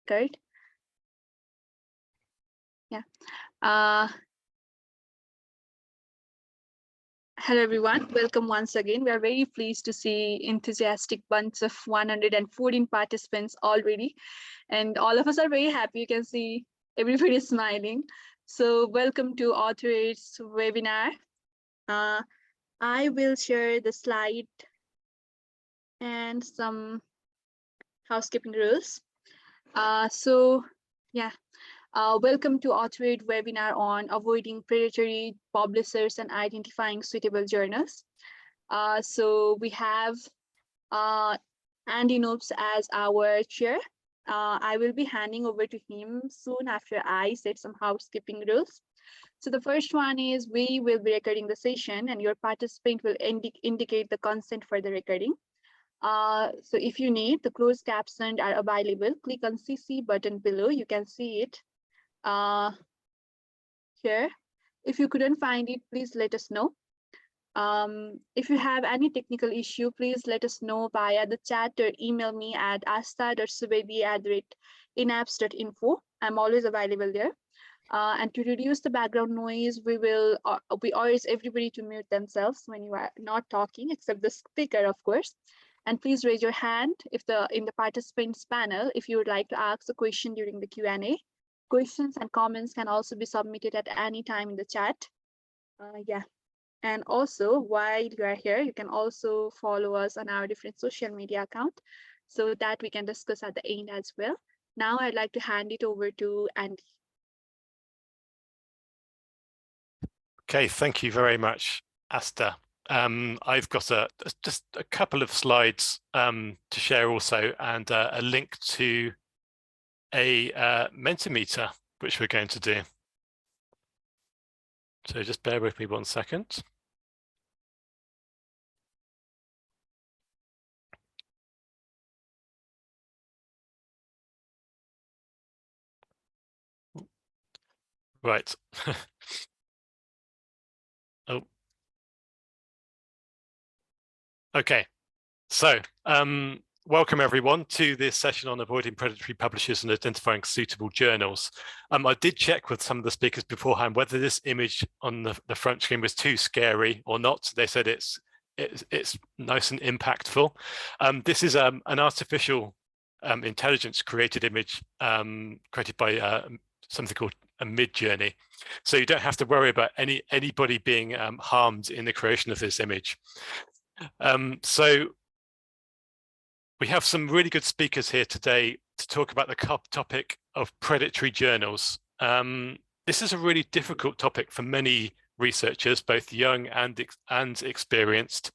record. Yeah. Hello, everyone. Welcome once again. We are very pleased to see enthusiastic bunch of 114 participants already. And all of us are very happy. You can see everybody is smiling. So welcome to Author8's webinar. I will share the slide and some housekeeping rules. Welcome to Author8 webinar on avoiding predatory publishers and identifying suitable journals. So we have Andy Nopes as our chair. I will be handing over to him soon after I set some housekeeping rules. So the first one is we will be recording the session and your participant will indicate the consent for the recording. So if you need, the closed captions are available. Click on CC button below. You can see it here. If you couldn't find it, please let us know. If you have any technical issue, please let us know via the chat or email me at asta.subedi@inapps.info. I'm always available there. And to reduce the background noise, we urge everybody to mute themselves when you are not talking, except the speaker, of course. And please raise your hand in the participants panel if you would like to ask a question during the Q&A. Questions and comments can also be submitted at any time in the chat. And also, while you are here, you can also follow us on our different social media accounts so that we can discuss at the end as well. Now I'd like to hand it over to Andy. Okay, thank you very much, Asta. I've got just a couple of slides to share also, and a link to a Mentimeter, which we're going to do. So just bear with me 1 second. Right. Oh. Okay. So welcome everyone to this session on avoiding predatory publishers and identifying suitable journals. I did check with some of the speakers beforehand whether this image on the front screen was too scary or not. They said it's nice and impactful. This is an artificial intelligence created image created by something called a Midjourney. So you don't have to worry about anybody being harmed in the creation of this image. So we have some really good speakers here today to talk about the topic of predatory journals. This is a really difficult topic for many researchers, both young and experienced.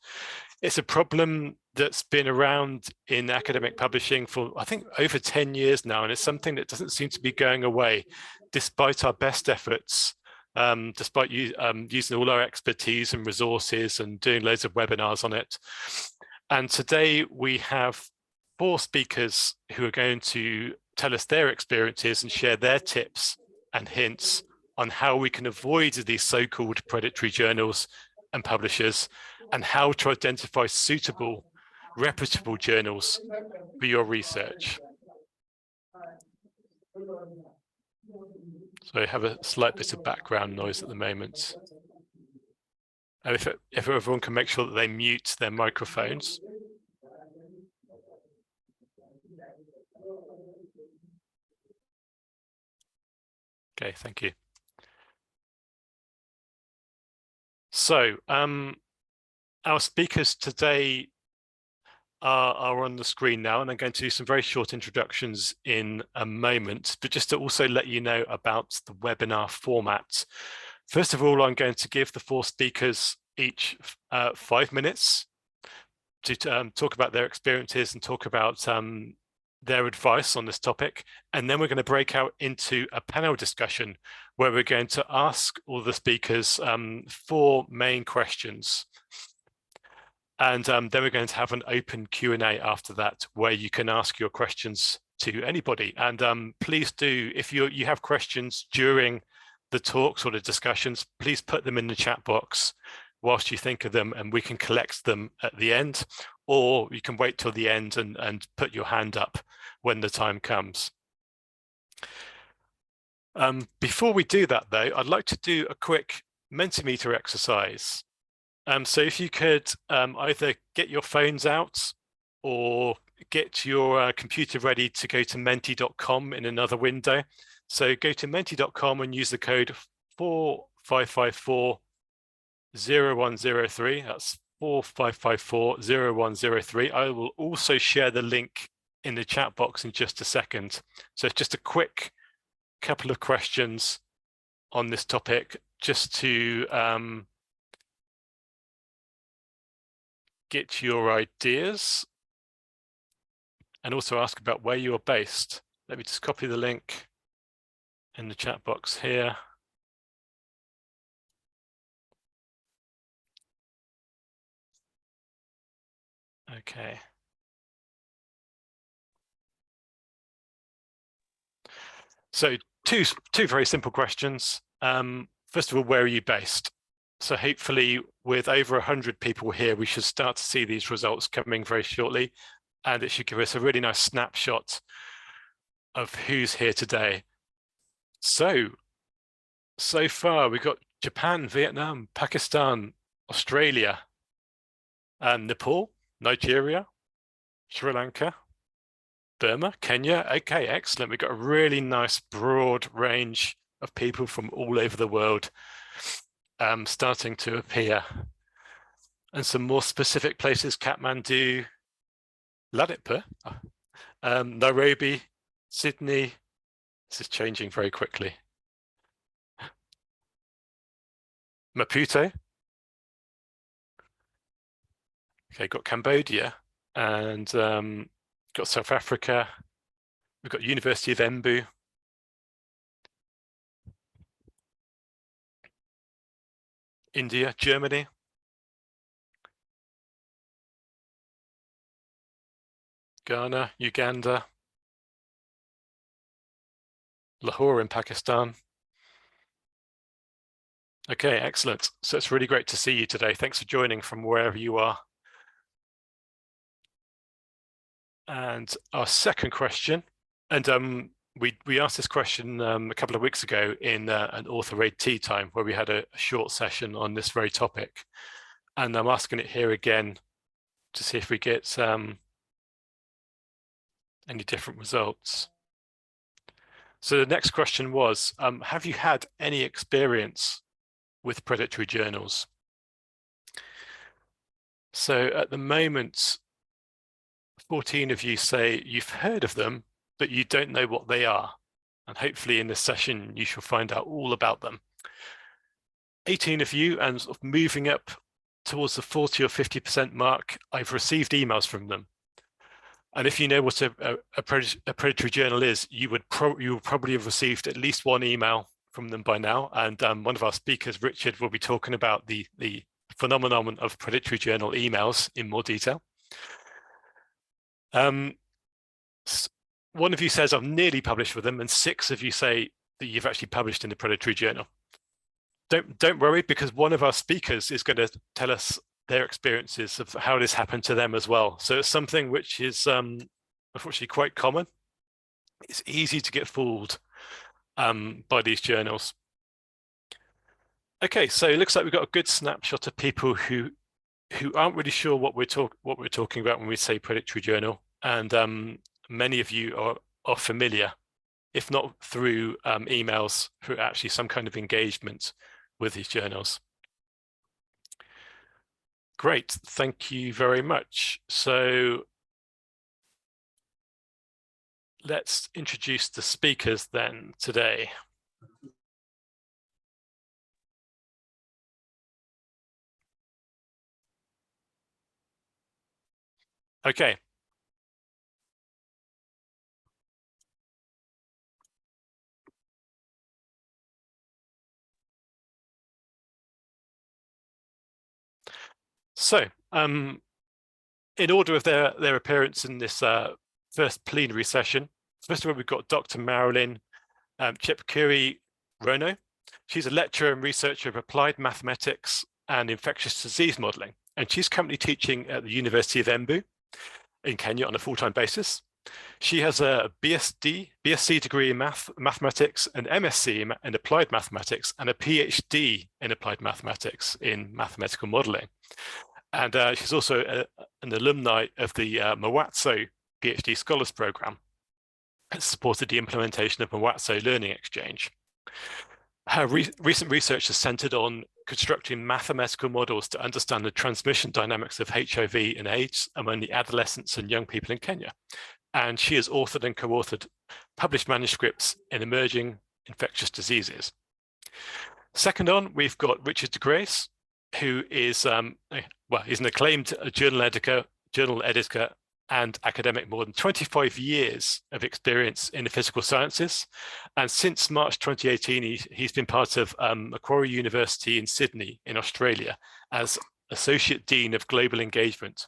It's a problem that's been around in academic publishing for, I think, over 10 years now, and it's something that doesn't seem to be going away, despite our best efforts, despite using all our expertise and resources and doing loads of webinars on it. And today we have 4 speakers who are going to tell us their experiences and share their tips and hints on how we can avoid these so-called predatory journals and publishers, and how to identify suitable, reputable journals for your research. So I have a slight bit of background noise at the moment. And if everyone can make sure that they mute their microphones. Okay, thank you. So our speakers today are on the screen now, and I'm going to do some very short introductions in a moment, but just to also let you know about the webinar format. First of all, I'm going to give the 4 speakers each 5 minutes to talk about their experiences and talk about their advice on this topic. And then we're going to break out into a panel discussion where we're going to ask all the speakers 4 main questions. And then we're going to have an open Q&A after that, where you can ask your questions to anybody. And please do, if you have questions during the talks or the discussions, please put them in the chat box whilst you think of them, and we can collect them at the end, or you can wait till the end and put your hand up when the time comes. Before we do that, though, I'd like to do a quick Mentimeter exercise. So if you could either get your phones out or get your computer ready to go to menti.com in another window. So go to menti.com and use the code 4554-0103. That's 4554-0103. I will also share the link in the chat box in just a second. So it's just a quick couple of questions on this topic, just to get your ideas and also ask about where you are based. Let me just copy the link in the chat box here. Okay. So two very simple questions. First of all, where are you based? So hopefully with over 100 people here, we should start to see these results coming very shortly. And it should give us a really nice snapshot of who's here today. So far we've got Japan, Vietnam, Pakistan, Australia, Nepal, Nigeria, Sri Lanka, Burma, Kenya. Okay, excellent. We've got a really nice broad range of people from all over the world starting to appear. And some more specific places: Kathmandu, Lalitpur, Nairobi, Sydney. This is changing very quickly. Maputo. Okay, got Cambodia and got South Africa. We've got University of Embu. India, Germany. Ghana, Uganda. Lahore in Pakistan. Okay, excellent. So it's really great to see you today. Thanks for joining from wherever you are. And our second question, and we asked this question a couple of weeks ago in an author aid tea time, where we had a short session on this very topic. And I'm asking it here again to see if we get any different results. So the next question was, have you had any experience with predatory journals? So at the moment, 14 of you say you've heard of them, but you don't know what they are. And hopefully in this session, you shall find out all about them. 18 of you, and sort of moving up towards the 40 or 50% mark, I've received emails from them. And if you know what a predatory journal is, you will probably have received at least one email from them by now. And one of our speakers, Richard, will be talking about the phenomenon of predatory journal emails in more detail. One of you says, I've nearly published with them, and 6 of you say that you've actually published in the predatory journal. Don't worry, because one of our speakers is going to tell us their experiences of how this happened to them as well. So it's something which is unfortunately quite common. It's easy to get fooled by these journals. Okay, so it looks like we've got a good snapshot of people who aren't really sure what we're talking about when we say predatory journal, and many of you are familiar, if not through emails, through actually some kind of engagement with these journals. Great, thank you very much. So let's introduce the speakers then today. Okay. So, in order of their appearance in this first plenary session, first of all, we've got Dr. Marilyn Chepkuri-Rono. She's a lecturer and researcher of applied mathematics and infectious disease modeling, and she's currently teaching at the University of Embu in Kenya on a full-time basis. She has a BSc degree in mathematics, an MSc in applied mathematics, and a PhD in applied mathematics in mathematical modeling. And she's also an alumni of the Mawatso PhD Scholars Program. It supported the implementation of Mawatso Learning Exchange. Her recent research has centered on constructing mathematical models to understand the transmission dynamics of HIV and AIDS among the adolescents and young people in Kenya. And she has authored and co-authored published manuscripts in emerging infectious diseases. Second on, we've got Richard de Grace, who is, he's an acclaimed journal editor and academic, more than 25 years of experience in the physical sciences. And since March 2018, he's been part of Macquarie University in Sydney in Australia as Associate Dean of Global Engagement.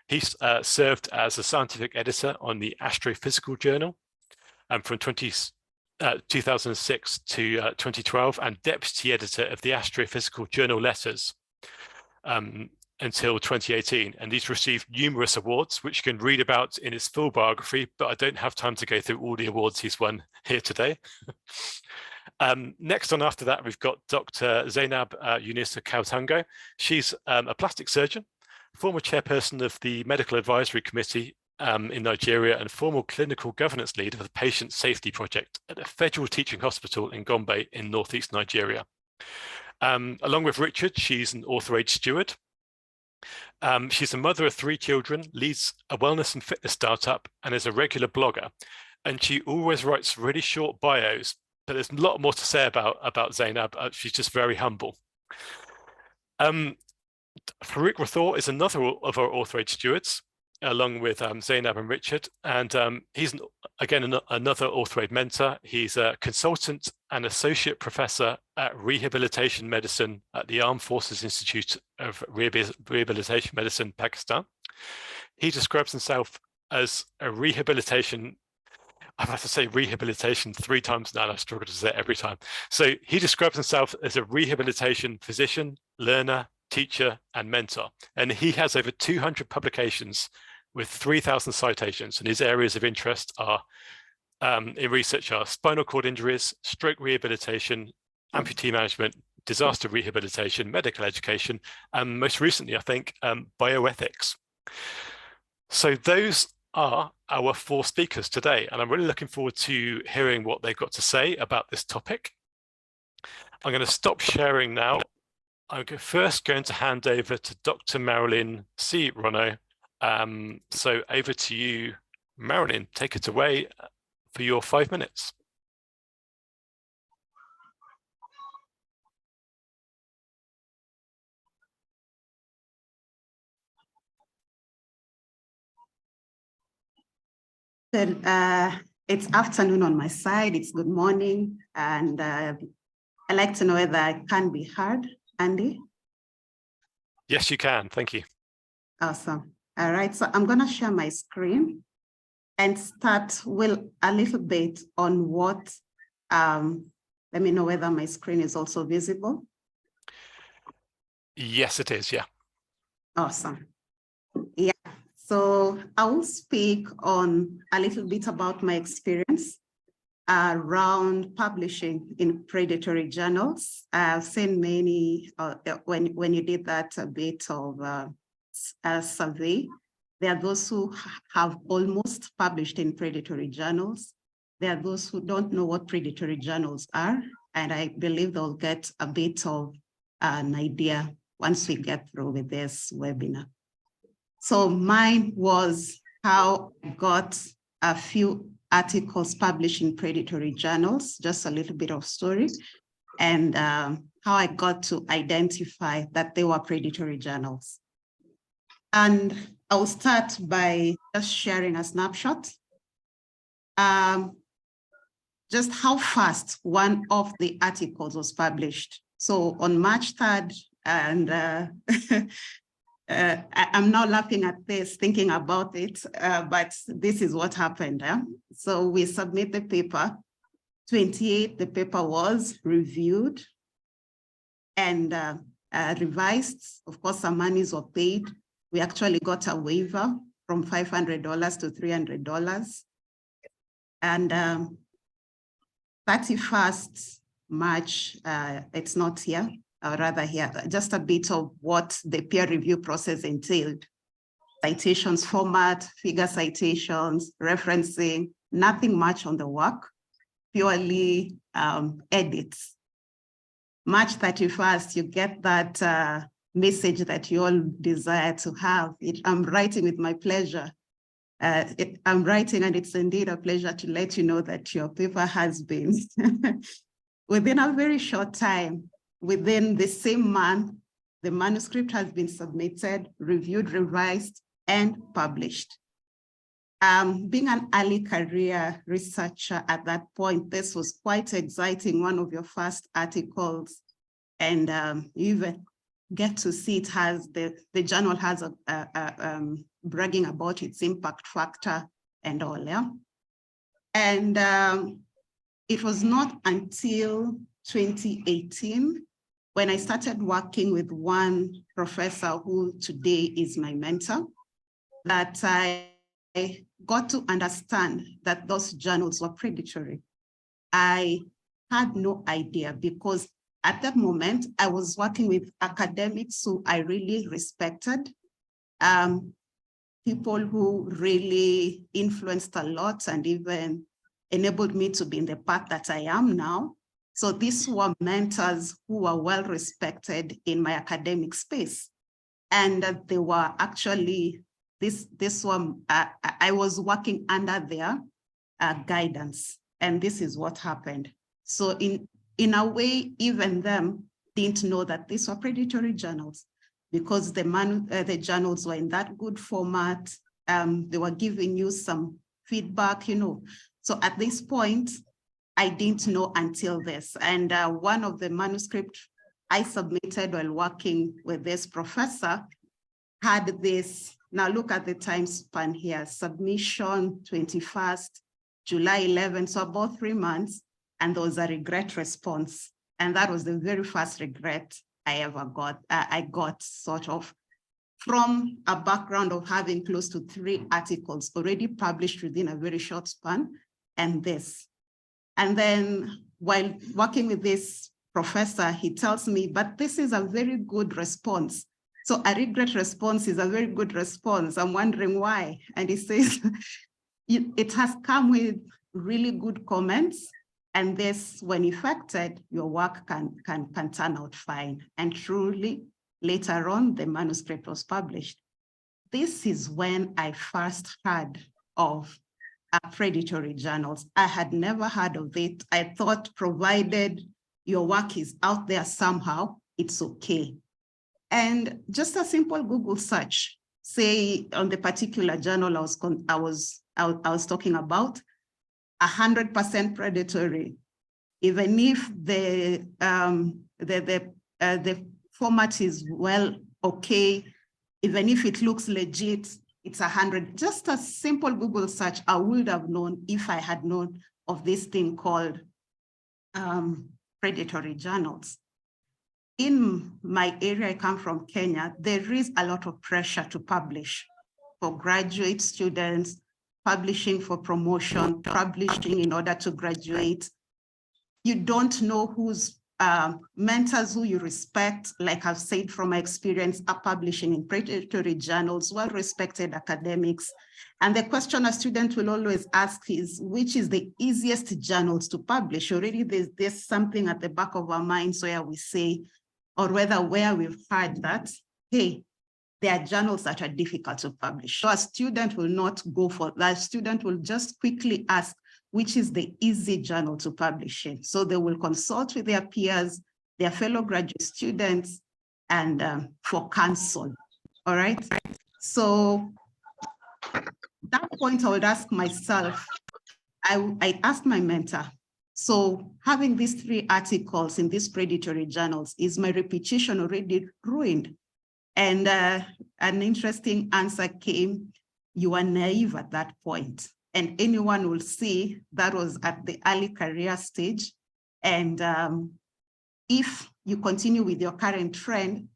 He's served as a scientific editor on the Astrophysical Journal from 2006 to 2012, and deputy editor of the Astrophysical Journal Letters until 2018. And he's received numerous awards, which you can read about in his full biography, but I don't have time to go through all the awards he's won here today. Next on after that, we've got Dr. Zainab Yunus Kautango. She's a plastic surgeon, former chairperson of the Medical Advisory Committee in Nigeria, and former clinical governance lead of the Patient Safety Project at a federal teaching hospital in Gombe in northeast Nigeria. Along with Richard, she's an author age steward. She's a mother of 3 children, leads a wellness and fitness startup, and is a regular blogger. And she always writes really short bios, but there's a lot more to say about Zainab. She's just very humble. Farouk Rathor is another of our author age stewards, along with Zainab and Richard. And he's, another author age mentor. He's a consultant and associate professor at rehabilitation medicine at the Armed Forces Institute of Rehabilitation Medicine, Pakistan. He describes himself as a rehabilitation, I've had to say rehabilitation 3 times now, and I struggle to say it every time. So he describes himself as a rehabilitation physician, learner, teacher, and mentor. And he has over 200 publications with 3,000 citations. And his areas of interest are in research are spinal cord injuries, stroke rehabilitation, amputee management, disaster rehabilitation, medical education, and most recently, I think, bioethics. So those are our 4 speakers today, and I'm really looking forward to hearing what they've got to say about this topic. I'm going to stop sharing now. I'm first going to hand over to Dr. Marilyn C. Rono. So over to you, Marilyn. Take it away for your 5 minutes. It's afternoon on my side. It's good morning, and I'd like to know whether I can be heard, Andy. Yes, you can. Thank you. Awesome. All right, so I'm going to share my screen and start with a little bit on what, let me know whether my screen is also visible. Yes, it is. Yeah. Awesome. Yeah. So I will speak on a little bit about my experience around publishing in predatory journals. I've seen many, when you did that a bit of a survey, there are those who have almost published in predatory journals. There are those who don't know what predatory journals are, and I believe they'll get a bit of an idea once we get through with this webinar. So mine was how I got a few articles published in predatory journals, just a little bit of story, and how I got to identify that they were predatory journals. And I'll start by just sharing a snapshot. Just how fast one of the articles was published. So on March 3rd, and I'm now laughing at this, thinking about it, but this is what happened. So we submit the paper, 28, the paper was reviewed and revised. Of course, some monies were paid. We actually got a waiver from $500 to $300. And 31st March, it's not here, or rather here, just a bit of what the peer review process entailed. Citations format, figure citations, referencing, nothing much on the work, purely edits. March 31st, you get that message that you all desire to have. I'm writing with my pleasure. I'm writing, and it's indeed a pleasure to let you know that your paper has been, within a very short time, within the same month, the manuscript has been submitted, reviewed, revised, and published. Being an early career researcher at that point, this was quite exciting, one of your first articles, and you even get to see it has, the journal has a bragging about its impact factor and all, yeah? And it was not until 2018 when I started working with one professor who today is my mentor, that I got to understand that those journals were predatory. I had no idea, because at that moment I was working with academics who I really respected, people who really influenced a lot and even enabled me to be in the path that I am now. So these were mentors who were well respected in my academic space. And they were actually, I was working under their guidance. And this is what happened. So in a way, even them didn't know that these were predatory journals, because the journals were in that good format. They were giving you some feedback, you know. So at this point, I didn't know until this. And one of the manuscripts I submitted while working with this professor had this, now look at the time span here, submission 21st, July 11th, so about 3 months, and there was a regret response. And that was the very first regret I ever got. I got sort of from a background of having close to 3 articles already published within a very short span, and this. And then while working with this professor, he tells me, but this is a very good response. So a regret response is a very good response. I'm wondering why. And he says, it has come with really good comments. And this, when effected, your work can turn out fine. And truly, later on, the manuscript was published. This is when I first heard of predatory journals. I had never heard of it. I thought provided your work is out there somehow, it's okay. And just a simple Google search, say on the particular journal I was talking about, 100% predatory. Even if the format is well okay, even if it looks legit, it's 100. Just a simple Google search, I would have known if I had known of this thing called predatory journals. In my area, I come from Kenya, there is a lot of pressure to publish for graduate students, publishing for promotion, publishing in order to graduate. You don't know whose mentors who you respect, like I've said from my experience, are publishing in predatory journals, well-respected academics. And the question a student will always ask is, which is the easiest journals to publish? Already there's something at the back of our minds where we say, or whether where we've heard that, hey, there are journals that are difficult to publish. So a student will not go for that. Student will just quickly ask, which is the easy journal to publish in. So they will consult with their peers, their fellow graduate students, and for counsel, all right? So at that point, I would ask myself, I asked my mentor, so having these 3 articles in these predatory journals, is my reputation already ruined? And an interesting answer came, you are naive at that point. And anyone will see that was at the early career stage. And if you continue with your current trend,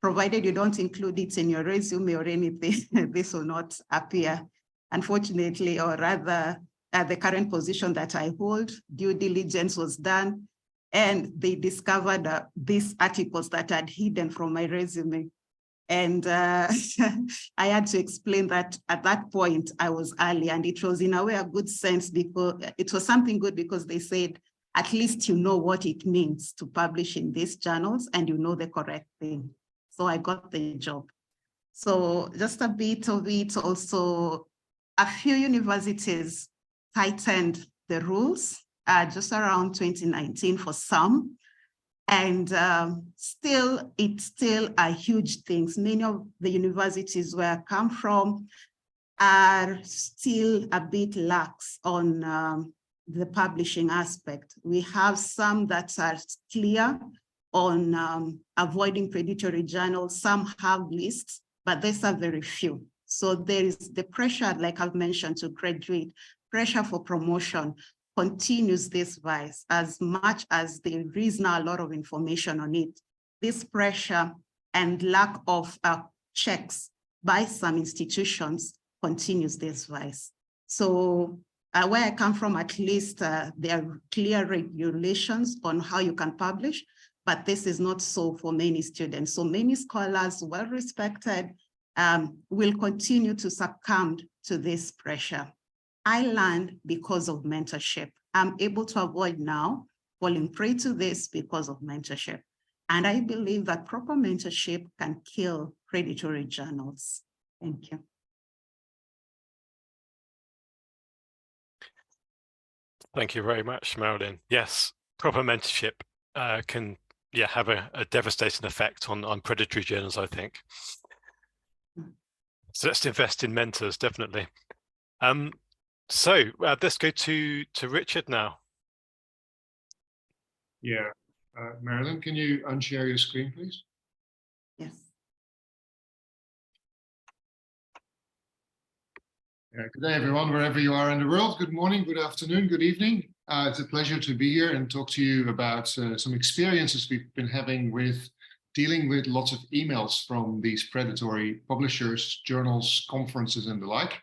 provided you don't include it in your resume or anything, this will not appear. Unfortunately, or rather, at the current position that I hold, due diligence was done, and they discovered these articles that I'd hidden from my resume. And I had to explain that at that point I was early, and it was in a way a good sense, because it was something good because they said, at least you know what it means to publish in these journals and you know the correct thing. So I got the job. So just a bit of it also, a few universities tightened the rules just around 2019 for some. And it's still a huge thing. Many of the universities where I come from are still a bit lax on the publishing aspect. We have some that are clear on avoiding predatory journals. Some have lists, but these are very few. So there is the pressure, like I've mentioned, to graduate, pressure for promotion continues this vice. As much as there is now a lot of information on it, this pressure and lack of checks by some institutions continues this vice. So where I come from, at least there are clear regulations on how you can publish, but this is not so for many students. So many scholars, well-respected, will continue to succumb to this pressure. I learned because of mentorship. I'm able to avoid now falling prey to this because of mentorship. And I believe that proper mentorship can kill predatory journals. Thank you. Thank you very much, Marilyn. Yes, proper mentorship can have a devastating effect on predatory journals, I think. So let's invest in mentors, definitely. So let's go to Richard now. Yeah, Marilyn, can you unshare your screen, please? Yes. Good day, everyone, wherever you are in the world. Good morning, good afternoon, good evening. It's a pleasure to be here and talk to you about some experiences we've been having with dealing with lots of emails from these predatory publishers, journals, conferences, and the like.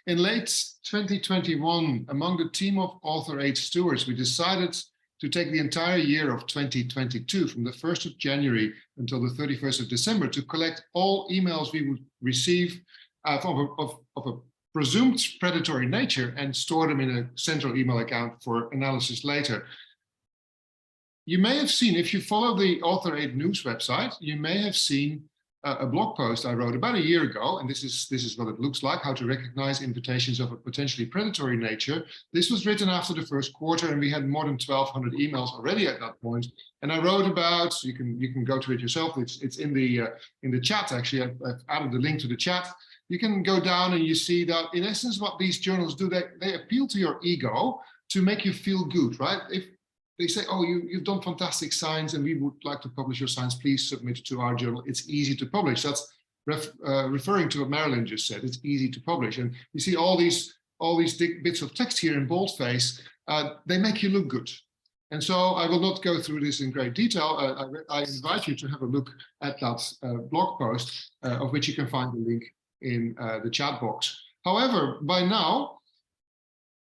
In late 2021, among the team of author aid stewards, we decided to take the entire year of 2022, from the 1st of January until the 31st of December, to collect all emails we would receive of a presumed predatory nature and store them in a central email account for analysis later. You may have seen, if you follow the Author Aid News website, you may have seen a blog post I wrote about a year ago, and this is what it looks like, how to recognize invitations of a potentially predatory nature. This was written after the first quarter, and we had more than 1,200 emails already at that point. And I wrote about, you can go to it yourself, it's in the chat, actually. I've added the link to the chat. You can go down and you see that, in essence, what these journals do, they appeal to your ego to make you feel good, right? If they say, oh, you've done fantastic science and we would like to publish your science, please submit it to our journal. It's easy to publish. That's referring to what Marilyn just said. It's easy to publish. And you see all these bits of text here in boldface, they make you look good. And so I will not go through this in great detail. I invite you to have a look at that blog post, of which you can find the link in the chat box. However, by now,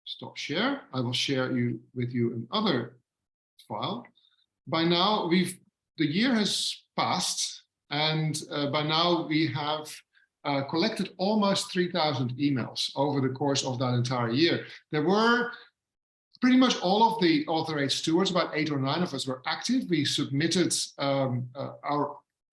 stop share. I will share with you another file. By now, the year has passed, and by now we have collected almost 3,000 emails over the course of that entire year. There were pretty much all of the author aid stewards, about 8 or 9 of us, were active. We submitted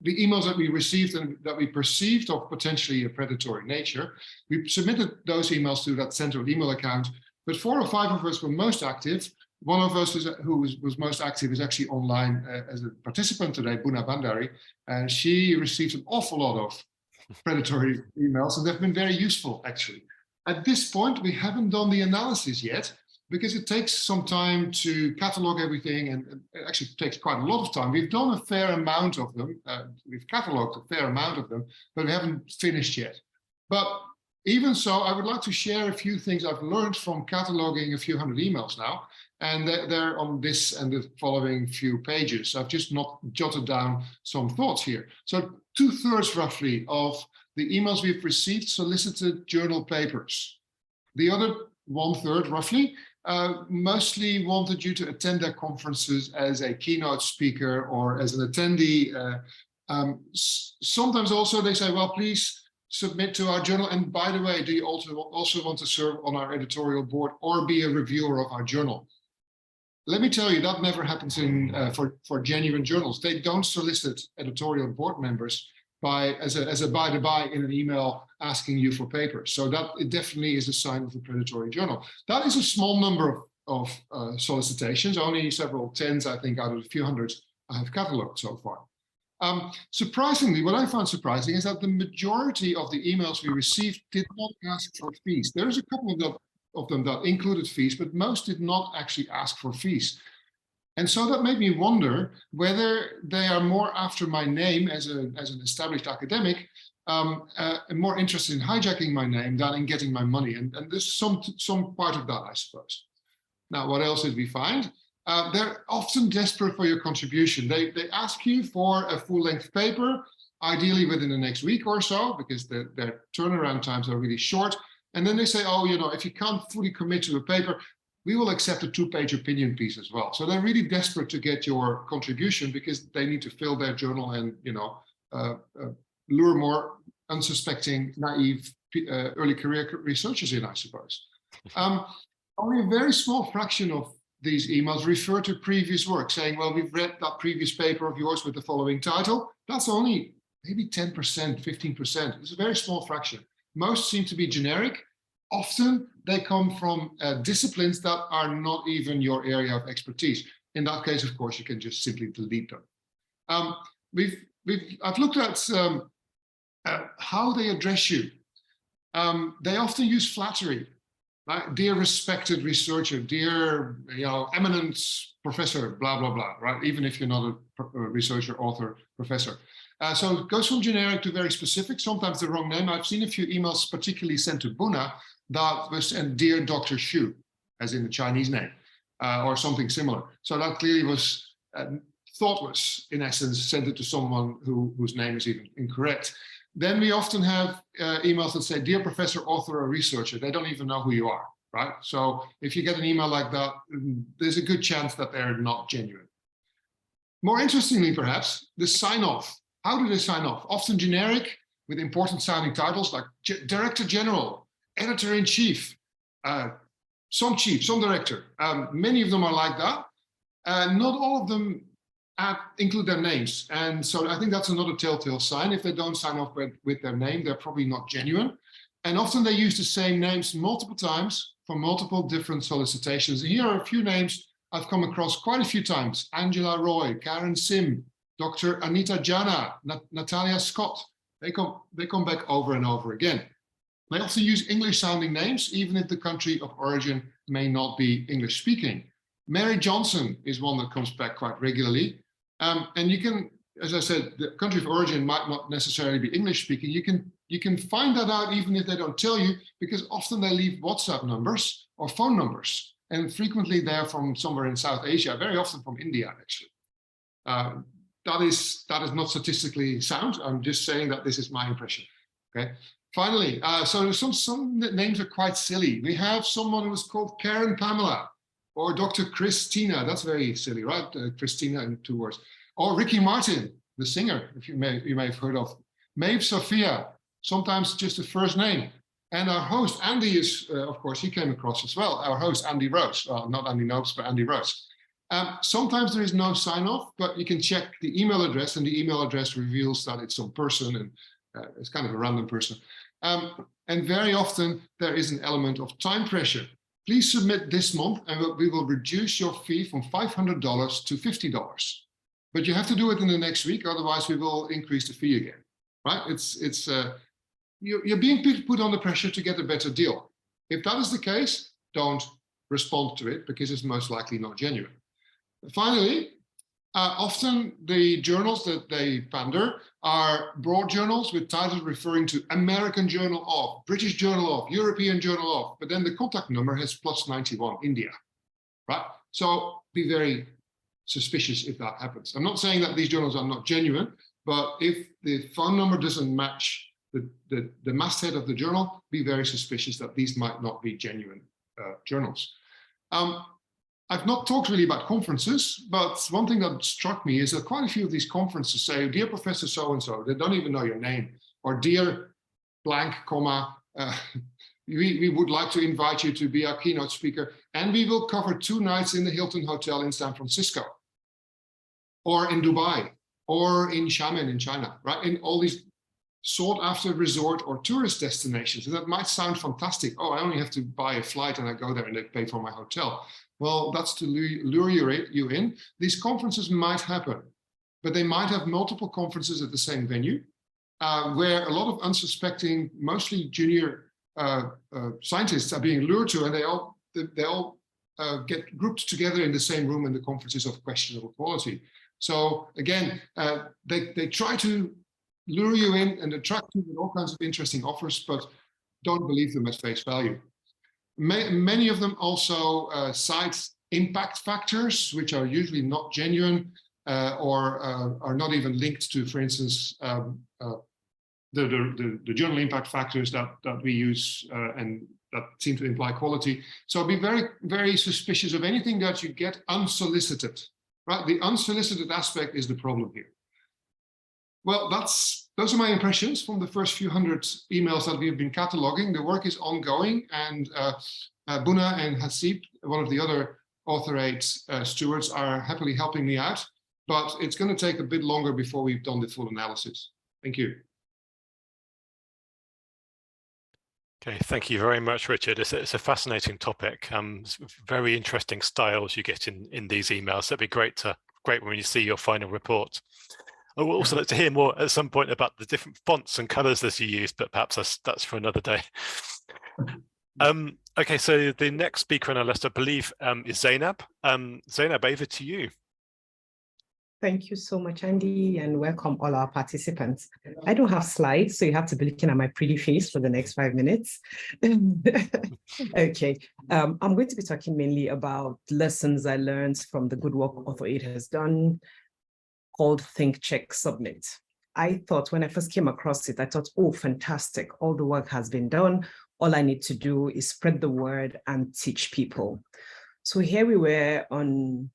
the emails that we received and that we perceived of potentially a predatory nature. We submitted those emails to that central email account, but 4 or 5 of us were most active. One of us who was most active is actually online as a participant today, Buna Bandari, and she received an awful lot of predatory emails, and they've been very useful, actually. At this point, we haven't done the analysis yet, because it takes some time to catalog everything, and it actually takes quite a lot of time. We've done a fair amount of them. We've cataloged a fair amount of them, but we haven't finished yet. But Even so, I would like to share a few things I've learned from cataloging a few hundred emails now, and they're on this and the following few pages. I've just not jotted down some thoughts here. So 2/3 roughly of the emails we've received solicited journal papers. The other 1/3 roughly mostly wanted you to attend their conferences as a keynote speaker or as an attendee. Sometimes also they say, well, please submit to our journal. And by the way, do you also want to serve on our editorial board or be a reviewer of our journal? Let me tell you, that never happens in for genuine journals. They don't solicit editorial board members as a by the by in an email asking you for papers. So that it definitely is a sign of a predatory journal. That is a small number of solicitations, only several tens, I think, out of a few hundred I have cataloged so far. Surprisingly, what I found surprising is that the majority of the emails we received did not ask for fees. There's a couple of them that included fees, but most did not actually ask for fees. And so that made me wonder whether they are more after my name as an established academic, and more interested in hijacking my name than in getting my money. And there's some part of that, I suppose. Now, what else did we find? They're often desperate for your contribution. They ask you for a full-length paper, ideally within the next week or so, because their turnaround times are really short. And then they say, oh, you know, if you can't fully commit to a paper, we will accept a 2-page opinion piece as well. So they're really desperate to get your contribution because they need to fill their journal and, you know, lure more unsuspecting, naive early career researchers in, I suppose. Only a very small fraction of these emails refer to previous work, saying, well, we've read that previous paper of yours with the following title. That's only maybe 10%, 15%. It's a very small fraction. Most seem to be generic. Often they come from disciplines that are not even your area of expertise. In that case, of course, you can just simply delete them. I've looked at how they address you. They often use flattery. Right? Dear respected researcher, dear, you know, eminent professor, blah, blah, blah, right? Even if you're not a researcher, author, professor. So it goes from generic to very specific, sometimes the wrong name. I've seen a few emails particularly sent to Buna that was sent dear Dr. Xu, as in the Chinese name, or something similar. So that clearly was thoughtless, in essence, sent it to someone whose name is even incorrect. Then we often have emails that say, dear professor, author, or researcher. They don't even know who you are, right? So if you get an email like that, there's a good chance that they're not genuine. More interestingly, perhaps, the sign-off. How do they sign off? Often generic, with important sounding titles like Director General, Editor-in-Chief, some chief, some director. Many of them are like that. Not all of them include their names. And so I think that's another telltale sign. If they don't sign off with their name, they're probably not genuine. And often they use the same names multiple times for multiple different solicitations. And here are a few names I've come across quite a few times. Angela Roy, Karen Sim, Dr. Anita Jana, Natalia Scott. They come back over and over again. They also use English sounding names, even if the country of origin may not be English speaking. Mary Johnson is one that comes back quite regularly. And you can, as I said, the country of origin might not necessarily be English speaking. You can find that out even if they don't tell you, because often they leave WhatsApp numbers or phone numbers. And frequently they're from somewhere in South Asia, very often from India, actually. That is not statistically sound. I'm just saying that this is my impression. Okay. Finally, so some names are quite silly. We have someone who was called Karen Pamela, or Dr. Christina. That's very silly, right? Christina in 2 words. Or Ricky Martin, the singer, if you may have heard of. Maeve Sophia, sometimes just the first name. And our host, Andy, is, of course, he came across as well. Our host, Andy Rose. Well, not Andy Nopes, but Andy Rose. Sometimes there is no sign-off, but you can check the email address, and the email address reveals that it's some person, and it's kind of a random person. And very often there is an element of time pressure. Please submit this month, and we will reduce your fee from $500 to $50. But you have to do it in the next week, otherwise we will increase the fee again. Right? You're being put under pressure to get a better deal. If that is the case, don't respond to it, because it's most likely not genuine. Finally, Often the journals that they pander are broad journals with titles referring to American Journal of, British Journal of, European Journal of, but then the contact number has +91 India, right? So be very suspicious if that happens. I'm not saying that these journals are not genuine, but if the phone number doesn't match the masthead of the journal, be very suspicious that these might not be genuine journals. I've not talked really about conferences, but one thing that struck me is that quite a few of these conferences say, dear Professor so-and-so, they don't even know your name, or dear blank, comma, we would like to invite you to be our keynote speaker, and we will cover 2 nights in the Hilton Hotel in San Francisco, or in Dubai, or in Xiamen in China, right? In all these sought after resort or tourist destinations. And that might sound fantastic. Oh, I only have to buy a flight and I go there and they pay for my hotel. Well, that's to lure you in. These conferences might happen, but they might have multiple conferences at the same venue, where a lot of unsuspecting, mostly junior scientists are being lured to, and they all get grouped together in the same room, and the conference is of questionable quality. So again, they try to lure you in and attract you with all kinds of interesting offers, but don't believe them at face value. Many of them also cite impact factors, which are usually not genuine or are not even linked to, for instance, the journal impact factors that we use and that seem to imply quality. So be very, very suspicious of anything that you get unsolicited, right? The unsolicited aspect is the problem here. Well, those are my impressions from the first few hundred emails that we've been cataloging. The work is ongoing, and Buna and Hasib, one of the other Author Aid stewards, are happily helping me out, but it's going to take a bit longer before we've done the full analysis. Thank you. Okay, thank you very much, Richard. It's a fascinating topic. Very interesting styles you get in these emails. That'd be great when you see your final report. I would also like to hear more at some point about the different fonts and colors that you use, but perhaps that's for another day. Okay, so the next speaker on our list, I believe, is Zainab. Zainab, over to you. Thank you so much, Andy, and welcome all our participants. I don't have slides, so you have to be looking at my pretty face for the next 5 minutes. Okay, I'm going to be talking mainly about lessons I learned from the good work Author Aid has done, called Think, Check, Submit. I thought when I first came across it, I thought, oh, fantastic. All the work has been done. All I need to do is spread the word and teach people. So here we were on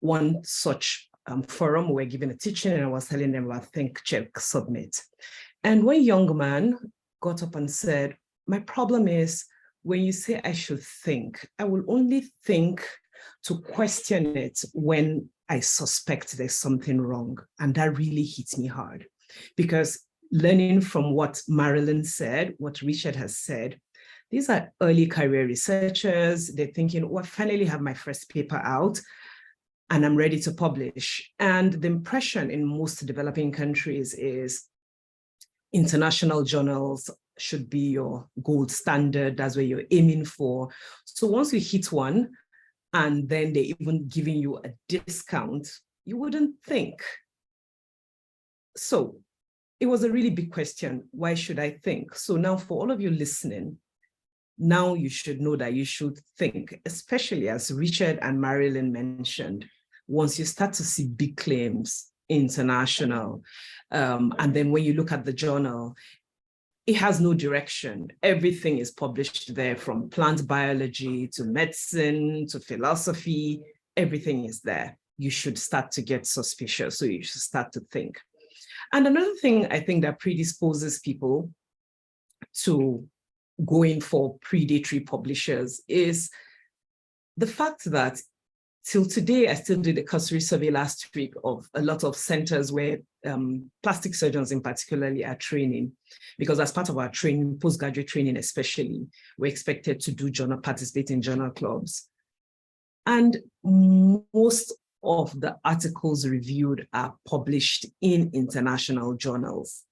one such forum. We were giving a teaching and I was telling them about Think, Check, Submit. And one young man got up and said, my problem is when you say I should think, I will only think to question it when I suspect there's something wrong. And that really hits me hard, because learning from what Marilyn said, what Richard has said, these are early career researchers. They're thinking, oh, I finally have my first paper out and I'm ready to publish. And the impression in most developing countries is international journals should be your gold standard. That's where you're aiming for. So once you hit one, and then they're even giving you a discount, you wouldn't think. So it was a really big question. Why should I think? So now for all of you listening, now you should know that you should think, especially as Richard and Marilyn mentioned, once you start to see big claims, international, and then when you look at the journal, it has no direction. Everything is published there, from plant biology to medicine to philosophy. Everything is there. You should start to get suspicious. So you should start to think. And another thing I think that predisposes people to going for predatory publishers is the fact that till today, I still did a cursory survey last week of a lot of centers where plastic surgeons in particularly are training, because as part of our training, postgraduate training especially, we're expected to do participate in journal clubs. And most of the articles reviewed are published in international journals.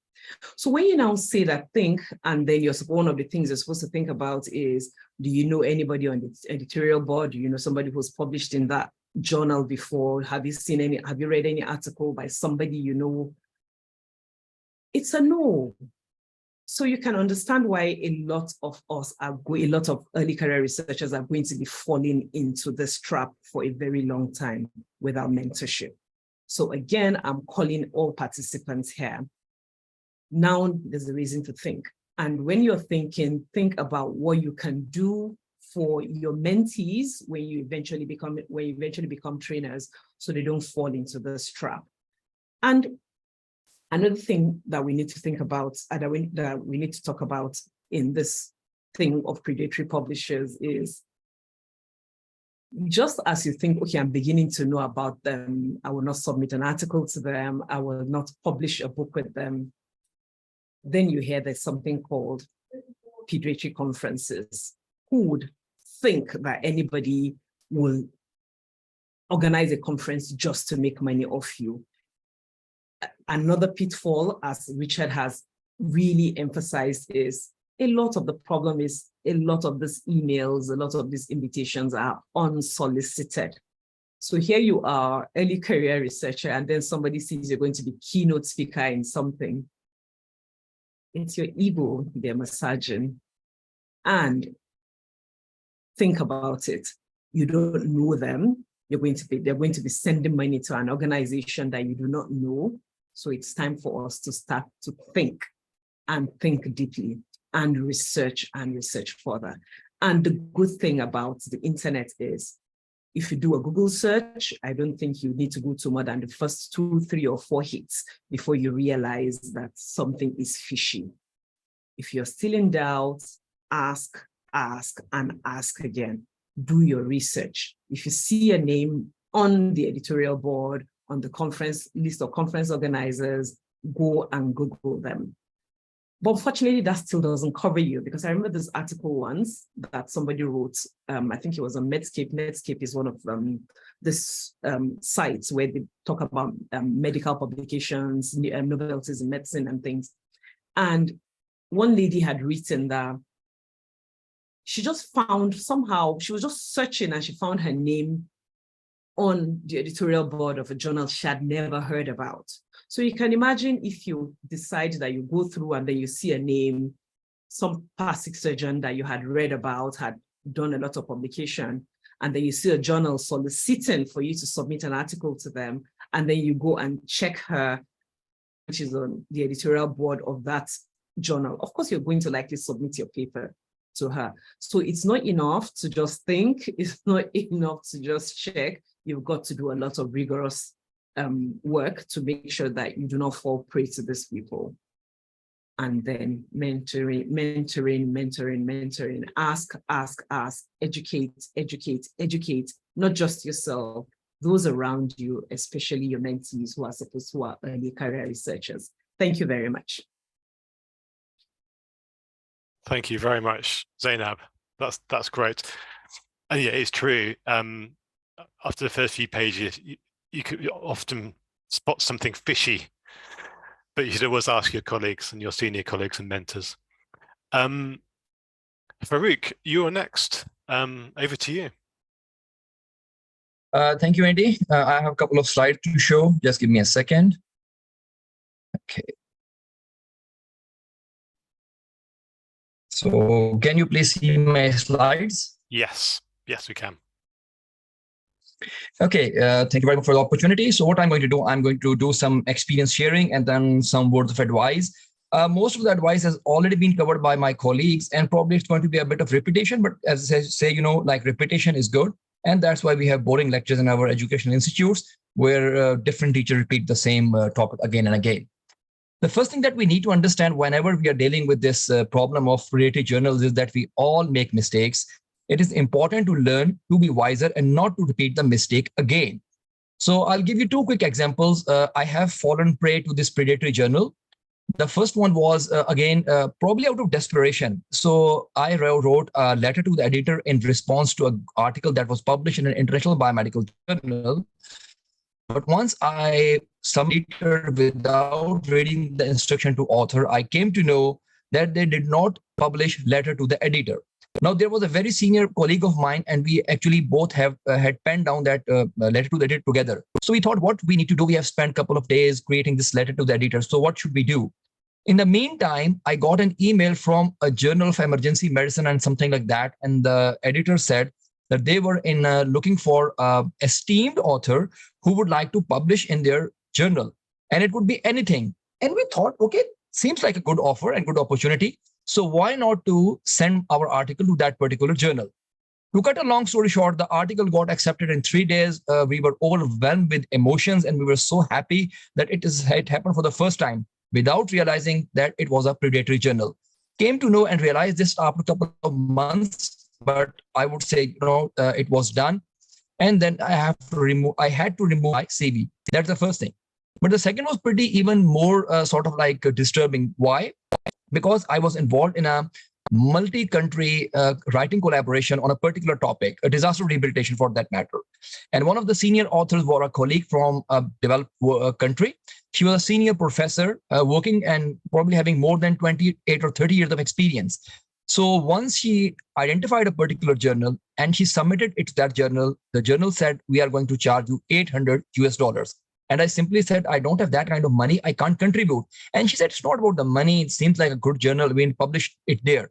So when you now say that think, and then one of the things you're supposed to think about is, do you know anybody on the editorial board? Do you know somebody who's published in that journal before? Have you read any article by somebody you know? It's a no. So you can understand why a lot of early career researchers are going to be falling into this trap for a very long time without mentorship. So again, I'm calling all participants here. Now there's a reason to think. And when you're thinking, think about what you can do for your mentees when you eventually become trainers, so they don't fall into this trap. And another thing that we need to think about, that we need to talk about in this thing of predatory publishers is, just as you think, okay, I'm beginning to know about them, I will not submit an article to them, I will not publish a book with them. Then you hear there's something called predatory conferences. Who would think that anybody will organize a conference just to make money off you? Another pitfall, as Richard has really emphasized, is a lot of the problem is a lot of these emails, a lot of these invitations are unsolicited. So here you are, early career researcher, and then somebody says you're going to be keynote speaker in something. It's your ego they're massaging. And think about it. You don't know them. They're going to be sending money to an organization that you do not know. So it's time for us to start to think and think deeply and research further. And the good thing about the internet is, if you do a Google search, I don't think you need to go to more than the first 2, 3, or 4 hits before you realize that something is fishy. If you're still in doubt, ask, and ask again. Do your research. If you see a name on the editorial board, on the conference list of conference organizers, go and Google them. But unfortunately, that still doesn't cover you, because I remember this article once that somebody wrote, I think it was on Medscape. Medscape is one of this sites where they talk about medical publications, novelties in medicine and things. And one lady had written that she just found somehow, she was just searching and she found her name on the editorial board of a journal she had never heard about. So you can imagine if you decide that you go through and then you see a name, some plastic surgeon that you had read about, had done a lot of publication, and then you see a journal soliciting for you to submit an article to them, and then you go and check her, which is on the editorial board of that journal. Of course, you're going to likely submit your paper to her. So it's not enough to just think, it's not enough to just check. You've got to do a lot of rigorous work to make sure that you do not fall prey to these people. And then mentoring, ask, educate, not just yourself, those around you, especially your mentees who are early career researchers. Thank you very much. Thank you very much, Zainab. That's great. And yeah, it's true. After the first few pages, you could often spot something fishy, but you should always ask your colleagues and your senior colleagues and mentors. Farouk, you are next. Over to you. Thank you, Andy. I have a couple of slides to show. Just give me a second. Okay. So can you please see my slides? Yes, we can. Okay, thank you very much for the opportunity. So what I'm going to do, I'm going to do some experience sharing and then some words of advice. Most of the advice has already been covered by my colleagues, and probably it's going to be a bit of repetition, but as I say, like repetition is good. And that's why we have boring lectures in our educational institutes where different teachers repeat the same topic again and again. The first thing that we need to understand whenever we are dealing with this problem of predatory journals is that we all make mistakes. It is important to learn to be wiser and not to repeat the mistake again. So I'll give you 2 quick examples. I have fallen prey to this predatory journal. The first one was, again, probably out of desperation. So I wrote a letter to the editor in response to an article that was published in an international biomedical journal. But once I submitted without reading the instruction to author, I came to know that they did not publish letter to the editor. Now, there was a very senior colleague of mine, and we actually both have had penned down that letter to the editor together. So we thought, what we need to do, we have spent a couple of days creating this letter to the editor. So what should we do? In the meantime, I got an email from a journal of emergency medicine and something like that. And the editor said that they were looking for an esteemed author who would like to publish in their journal. And it would be anything. And we thought, okay, seems like a good offer and good opportunity. So why not to send our article to that particular journal? To cut a long story short, the article got accepted in 3 days. We were overwhelmed with emotions, and we were so happy that it happened for the first time without realizing that it was a predatory journal. Came to know and realized this after a couple of months, but I would say, it was done. And then I had to remove my CV. That's the first thing. But the second was pretty even more sort of like disturbing. Why? Because I was involved in a multi-country writing collaboration on a particular topic, a disaster rehabilitation for that matter. And one of the senior authors was a colleague from a developed country. She was a senior professor working and probably having more than 28 or 30 years of experience. So once she identified a particular journal and she submitted it to that journal, the journal said, we are going to charge you $800. And I simply said, I don't have that kind of money. I can't contribute. And she said, it's not about the money. It seems like a good journal. We published it there.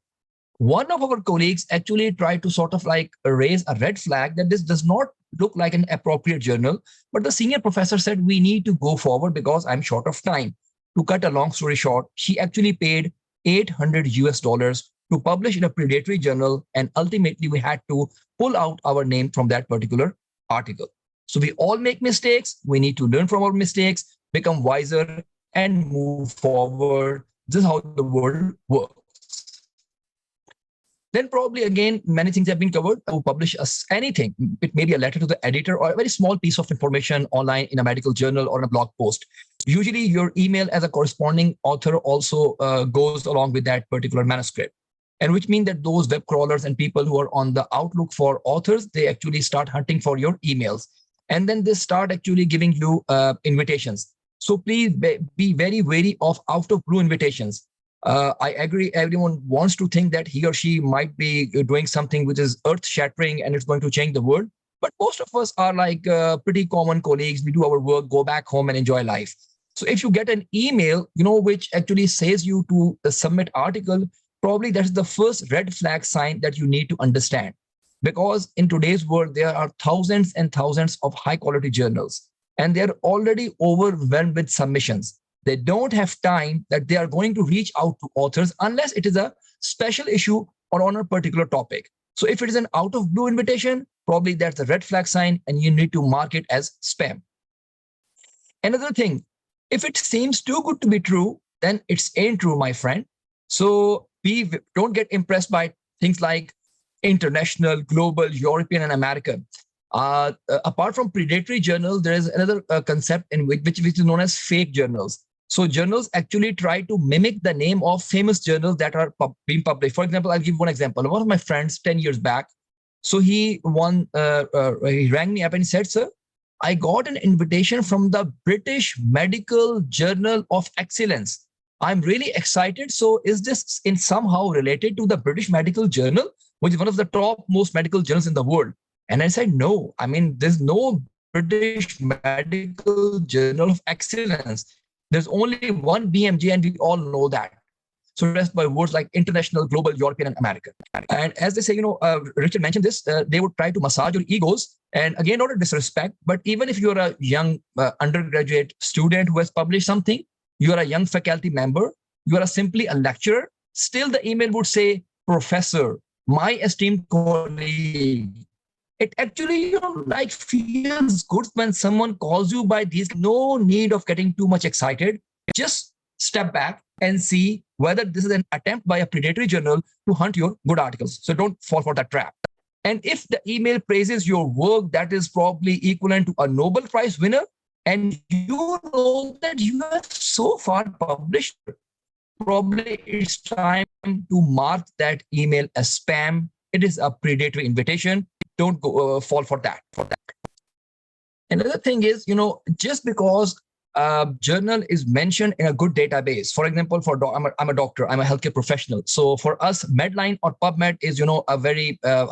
One of our colleagues actually tried to sort of like raise a red flag that this does not look like an appropriate journal. But the senior professor said, we need to go forward because I'm short of time. To cut a long story short, she actually paid $800 to publish in a predatory journal. And ultimately, we had to pull out our name from that particular article. So we all make mistakes. We need to learn from our mistakes, become wiser, and move forward. This is how the world works. Then probably, again, many things have been covered. To publish anything, it may be a letter to the editor or a very small piece of information online in a medical journal or in a blog post. Usually your email as a corresponding author also goes along with that particular manuscript. And which means that those web crawlers and people who are on the outlook for authors, they actually start hunting for your emails. And then they start actually giving you invitations. So please be very wary of out of blue invitations. I agree, everyone wants to think that he or she might be doing something which is earth shattering and it's going to change the world. But most of us are like pretty common colleagues. We do our work, go back home and enjoy life. So if you get an email, which actually says you to submit article, probably that's the first red flag sign that you need to understand. Because in today's world, there are thousands and thousands of high quality journals, and they're already overwhelmed with submissions. They don't have time that they are going to reach out to authors unless it is a special issue or on a particular topic. So if it is an out of blue invitation, probably that's a red flag sign and you need to mark it as spam. Another thing, if it seems too good to be true, then it's ain't true, my friend. So don't get impressed by things like international, global, European, and American. Apart from predatory journals, there is another concept in which is known as fake journals. So journals actually try to mimic the name of famous journals that are being published. For example, I'll give one example. One of my friends 10 years back, so he rang me up and said, sir, I got an invitation from the British Medical Journal of Excellence. I'm really excited. So is this in somehow related to the British Medical Journal, which is one of the top most medical journals in the world? And I said, no, there's no British Medical Journal of Excellence. There's only one BMJ, and we all know that. So rest by words like international, global, European, and American. And as they say, Richard mentioned this, they would try to massage your egos. And again, not a disrespect, but even if you're a young undergraduate student who has published something, you are a young faculty member, you are simply a lecturer, still the email would say, Professor, my esteemed colleague. It actually feels good when someone calls you by these. No need of getting too much excited. Just step back and see whether this is an attempt by a predatory journal to hunt your good articles. So don't fall for that trap. And if the email praises your work, that is probably equivalent to a Nobel Prize winner, and you know that you have so far published, probably it's time to mark that email as spam. It is a predatory invitation. Don't go fall for that. Another thing is, just because journal is mentioned in a good database. For example, I'm a doctor, I'm a healthcare professional. So for us, Medline or PubMed is, a very a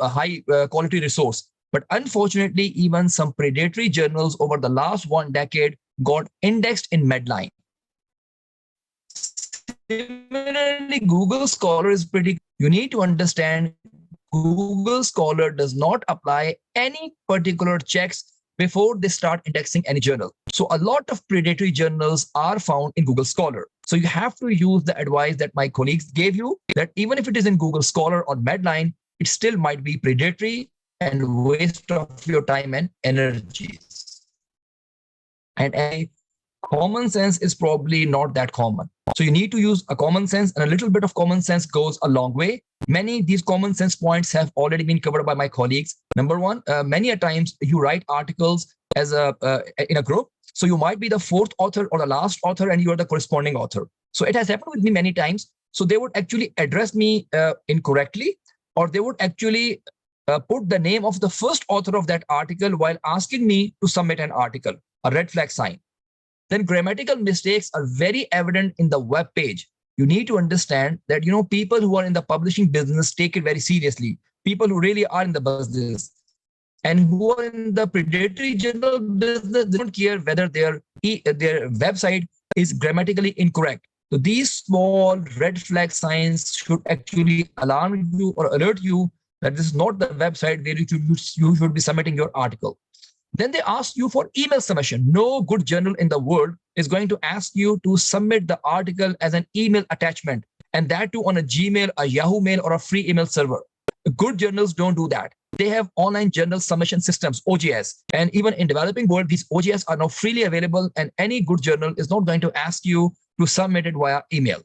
high quality resource. But unfortunately, even some predatory journals over the last 1 decade got indexed in Medline. Similarly, Google Scholar is pretty. You need to understand Google Scholar does not apply any particular checks before they start indexing any journal. So a lot of predatory journals are found in Google Scholar. So you have to use the advice that my colleagues gave you, that even if it is in Google Scholar or Medline, it still might be predatory and waste of your time and energies. And common sense is probably not that common. So you need to use a common sense, and a little bit of common sense goes a long way. Many of these common sense points have already been covered by my colleagues. Number one, many a times you write articles as in a group. So you might be the fourth author or the last author, and you are the corresponding author. So it has happened with me many times. So they would actually address me incorrectly, or they would actually put the name of the first author of that article while asking me to submit an article, a red flag sign. Then grammatical mistakes are very evident in the web page. You need to understand that, people who are in the publishing business take it very seriously. People who really are in the business and who are in the predatory journal business, they don't care whether their website is grammatically incorrect. So these small red flag signs should actually alarm you or alert you that this is not the website where you should be submitting your article. Then they ask you for email submission. No good journal in the world is going to ask you to submit the article as an email attachment, and that too on a Gmail, a Yahoo Mail, or a free email server. Good journals don't do that. They have online journal submission systems, OJS. And even in developing world, these OJS are now freely available, and any good journal is not going to ask you to submit it via email.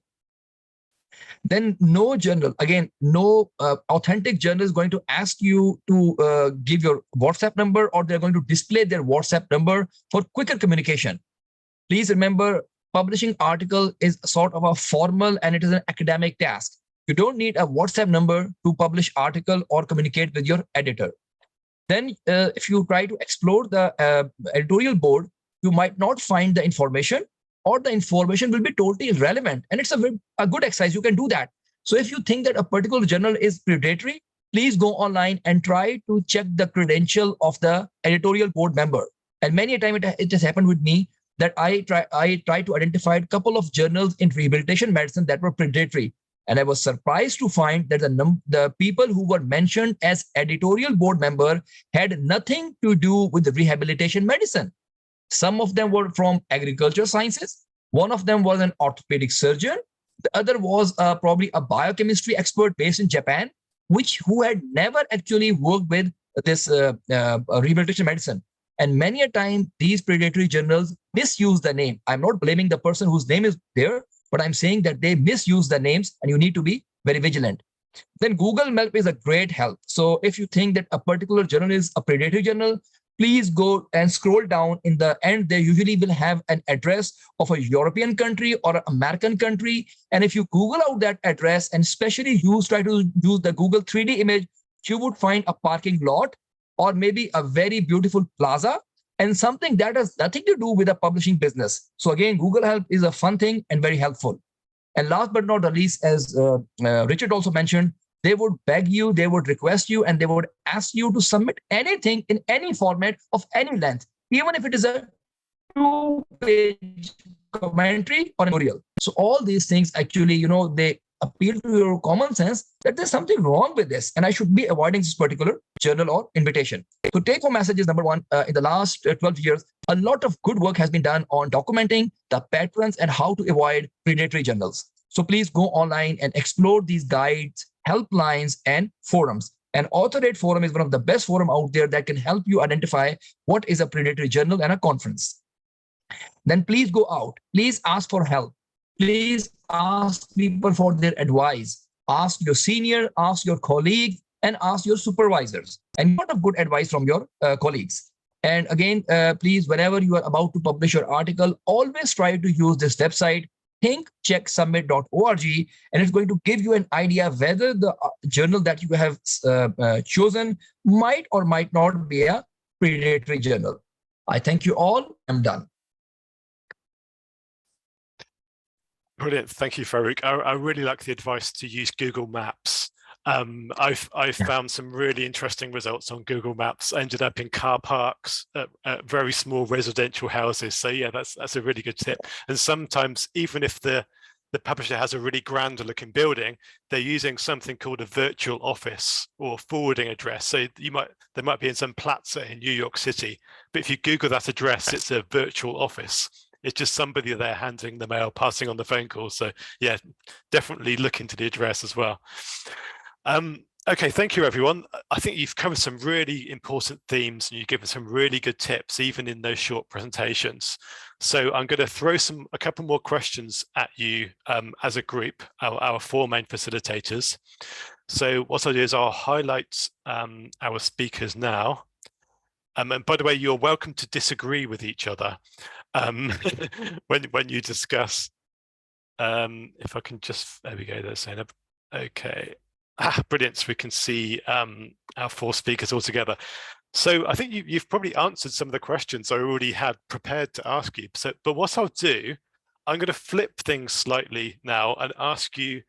Then no journal, again, no authentic journal is going to ask you to give your WhatsApp number, or they're going to display their WhatsApp number for quicker communication. Please remember, publishing article is sort of a formal and it is an academic task. You don't need a WhatsApp number to publish article or communicate with your editor. Then if you try to explore the editorial board, you might not find the information, or the information will be totally irrelevant. And it's a good exercise. You can do that. So if you think that a particular journal is predatory, please go online and try to check the credential of the editorial board member. And many a time it has happened with me that I try to identify a couple of journals in rehabilitation medicine that were predatory. And I was surprised to find that the people who were mentioned as editorial board member had nothing to do with the rehabilitation medicine. Some of them were from agriculture sciences. One of them was an orthopedic surgeon. The other was probably a biochemistry expert based in Japan, who had never actually worked with this rehabilitation medicine. And many a time, these predatory journals misuse the name. I'm not blaming the person whose name is there, but I'm saying that they misuse the names, and you need to be very vigilant. Then Google Help is a great help. So if you think that a particular journal is a predatory journal, please go and scroll down. In the end, they usually will have an address of a European country or an American country. And if you Google out that address, and especially try to use the Google 3D image, you would find a parking lot or maybe a very beautiful plaza and something that has nothing to do with a publishing business. So again, Google Help is a fun thing and very helpful. And last but not the least, as Richard also mentioned, they would beg you, they would request you, and they would ask you to submit anything in any format of any length, even if it is a 2-page commentary or memorial. So all these things actually, they appeal to your common sense that there's something wrong with this, and I should be avoiding this particular journal or invitation. So take-home message is number one. In the last 12 years, a lot of good work has been done on documenting the patterns and how to avoid predatory journals. So please go online and explore these guides, helplines, and forums. And Author8 forum is one of the best forum out there that can help you identify what is a predatory journal and a conference. Then please go out. Please ask for help. Please ask people for their advice. Ask your senior, ask your colleague, and ask your supervisors. And get a lot of good advice from your colleagues. And again, please, whenever you are about to publish your article, always try to use this website, thinkchecksubmit.org, and it's going to give you an idea whether the journal that you have chosen might or might not be a predatory journal. I thank you all. I'm done. Brilliant. Thank you, Farouk. I really like the advice to use Google Maps. I've found some really interesting results on Google Maps. I ended up in car parks at very small residential houses. So yeah, that's a really good tip. And sometimes even if the publisher has a really grand looking building, they're using something called a virtual office or forwarding address. So they might be in some plaza in New York City, but if you Google that address, it's a virtual office. It's just somebody there handing the mail, passing on the phone call. So yeah, definitely look into the address as well. Okay, thank you, everyone. I think you've covered some really important themes and you've given some really good tips, even in those short presentations. So I'm going to throw a couple more questions at you as a group, our four main facilitators. So what I'll do is I'll highlight our speakers now. And by the way, you're welcome to disagree with each other when you discuss. If I can just, there we go, there's Zainab. Okay. Brilliant. So we can see our four speakers all together. So I think you've probably answered some of the questions I already had prepared to ask you. But what I'll do, I'm going to flip things slightly now and ask you,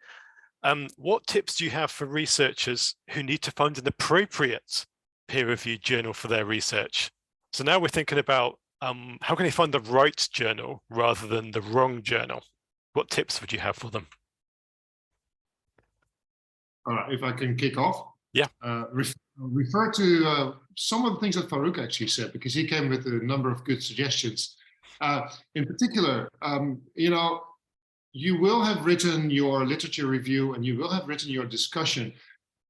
what tips do you have for researchers who need to find an appropriate peer-reviewed journal for their research? So now we're thinking about how can they find the right journal rather than the wrong journal? What tips would you have for them? All right, if I can kick off. Yeah. Refer to some of the things that Farouk actually said, because he came with a number of good suggestions. In particular, you will have written your literature review and you will have written your discussion.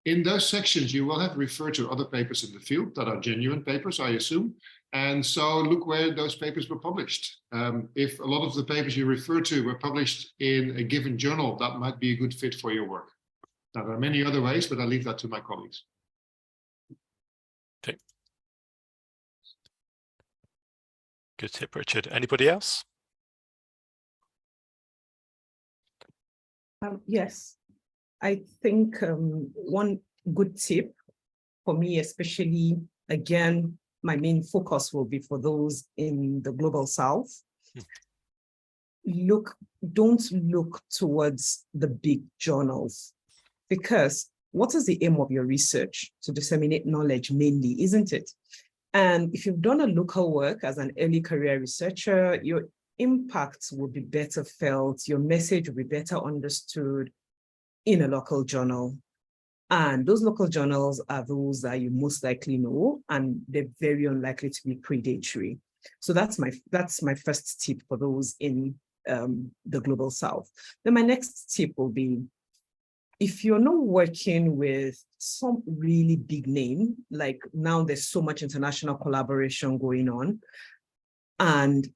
In those sections, you will have referred to other papers in the field that are genuine papers, I assume. And so look where those papers were published. If a lot of the papers you refer to were published in a given journal, that might be a good fit for your work. Now, there are many other ways, but I leave that to my colleagues. Okay. Good tip, Richard. Anybody else? Yes, I think one good tip for me, especially, again, my main focus will be for those in the Global South. Don't look towards the big journals, because what is the aim of your research? To disseminate knowledge mainly, isn't it? And if you've done a local work as an early career researcher, your impact will be better felt, your message will be better understood in a local journal. And those local journals are those that you most likely know, and they're very unlikely to be predatory. So that's my first tip for those in the Global South. Then my next tip will be, if you're not working with some really big name, like now there's so much international collaboration going on, and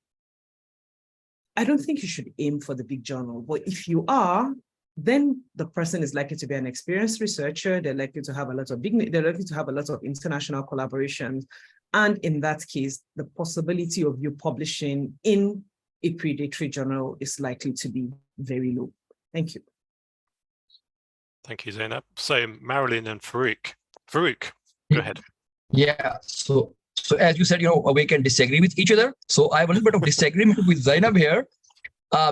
I don't think you should aim for the big journal, but if you are, then the person is likely to be an experienced researcher. They're likely to have a lot of they're likely to have a lot of international collaborations. And in that case, the possibility of you publishing in a predatory journal is likely to be very low. Thank you. Thank you, Zainab. So Marilyn and Farouk. Farouk, go ahead. Yeah, so as you said, we can disagree with each other. So I have a little bit of disagreement with Zainab here.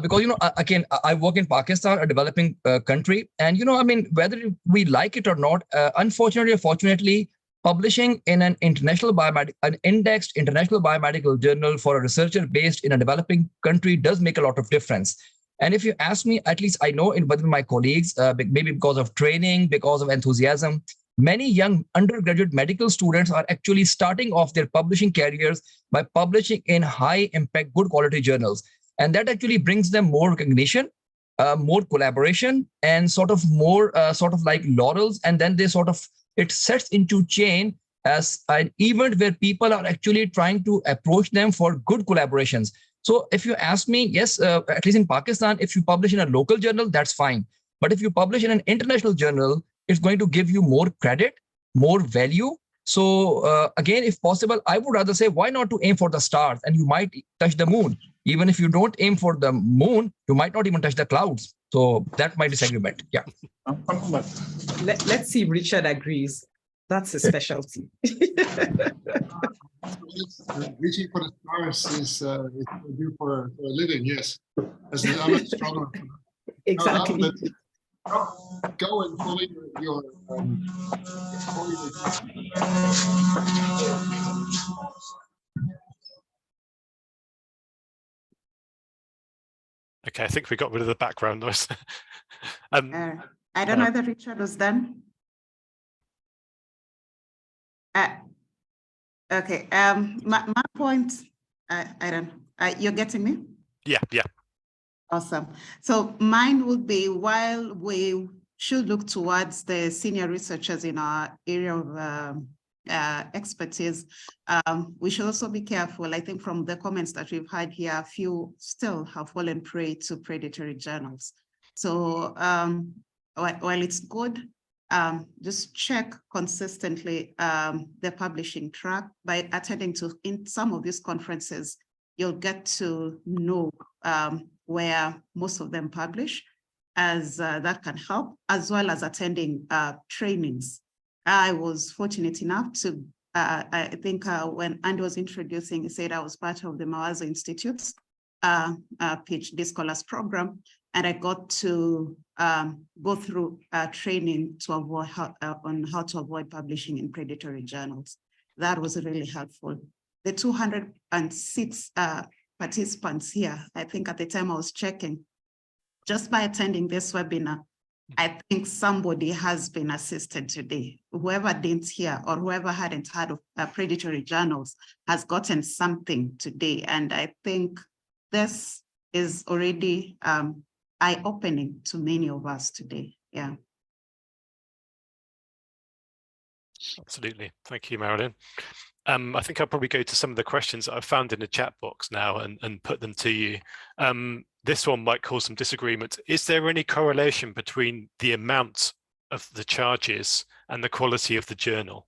Because, again, I work in Pakistan, a developing country. And, whether we like it or not, unfortunately or fortunately, publishing in an indexed international biomedical journal for a researcher based in a developing country does make a lot of difference. And if you ask me, at least I know with my colleagues, maybe because of training, because of enthusiasm, many young undergraduate medical students are actually starting off their publishing careers by publishing in high impact, good quality journals. And that actually brings them more recognition, more collaboration, and sort of more like laurels. And then it sets into chain as an event where people are actually trying to approach them for good collaborations. So if you ask me, yes, at least in Pakistan, if you publish in a local journal, that's fine. But if you publish in an international journal, it's going to give you more credit, more value. So again, if possible, I would rather say, why not to aim for the stars, and you might touch the moon. Even if you don't aim for the moon, you might not even touch the clouds. So that's my disagreement. Yeah. Let's see if Richard agrees. That's a specialty. Yes, reaching for the stars is what I do for a living. Yes, as I'm an astronomer. Exactly. No, but go and follow your follow your Okay, I think we got rid of the background noise. I don't know whether Richard was done. Okay. My point. I don't. You're getting me? Yeah. Awesome. So mine would be, while we should look towards the senior researchers in our area of expertise, we should also be careful. I think from the comments that we've had here, a few still have fallen prey to predatory journals. So while it's good, just check consistently the publishing track. By attending to in some of these conferences, you'll get to know where most of them publish, as that can help, as well as attending trainings. I was fortunate enough to, I think when Andy was introducing, he said I was part of the Mawazo Institute's PhD Scholars Program, and I got to go through training to avoid on how to avoid publishing in predatory journals. That was really helpful. The 206 participants here, I think at the time I was checking, just by attending this webinar, I think somebody has been assisted today. Whoever didn't hear or whoever hadn't heard of predatory journals has gotten something today. And I think this is already eye-opening to many of us today. Yeah. Absolutely. Thank you, Marilyn. I think I'll probably go to some of the questions that I've found in the chat box now and put them to you. This one might cause some disagreement. Is there any correlation between the amount of the charges and the quality of the journal?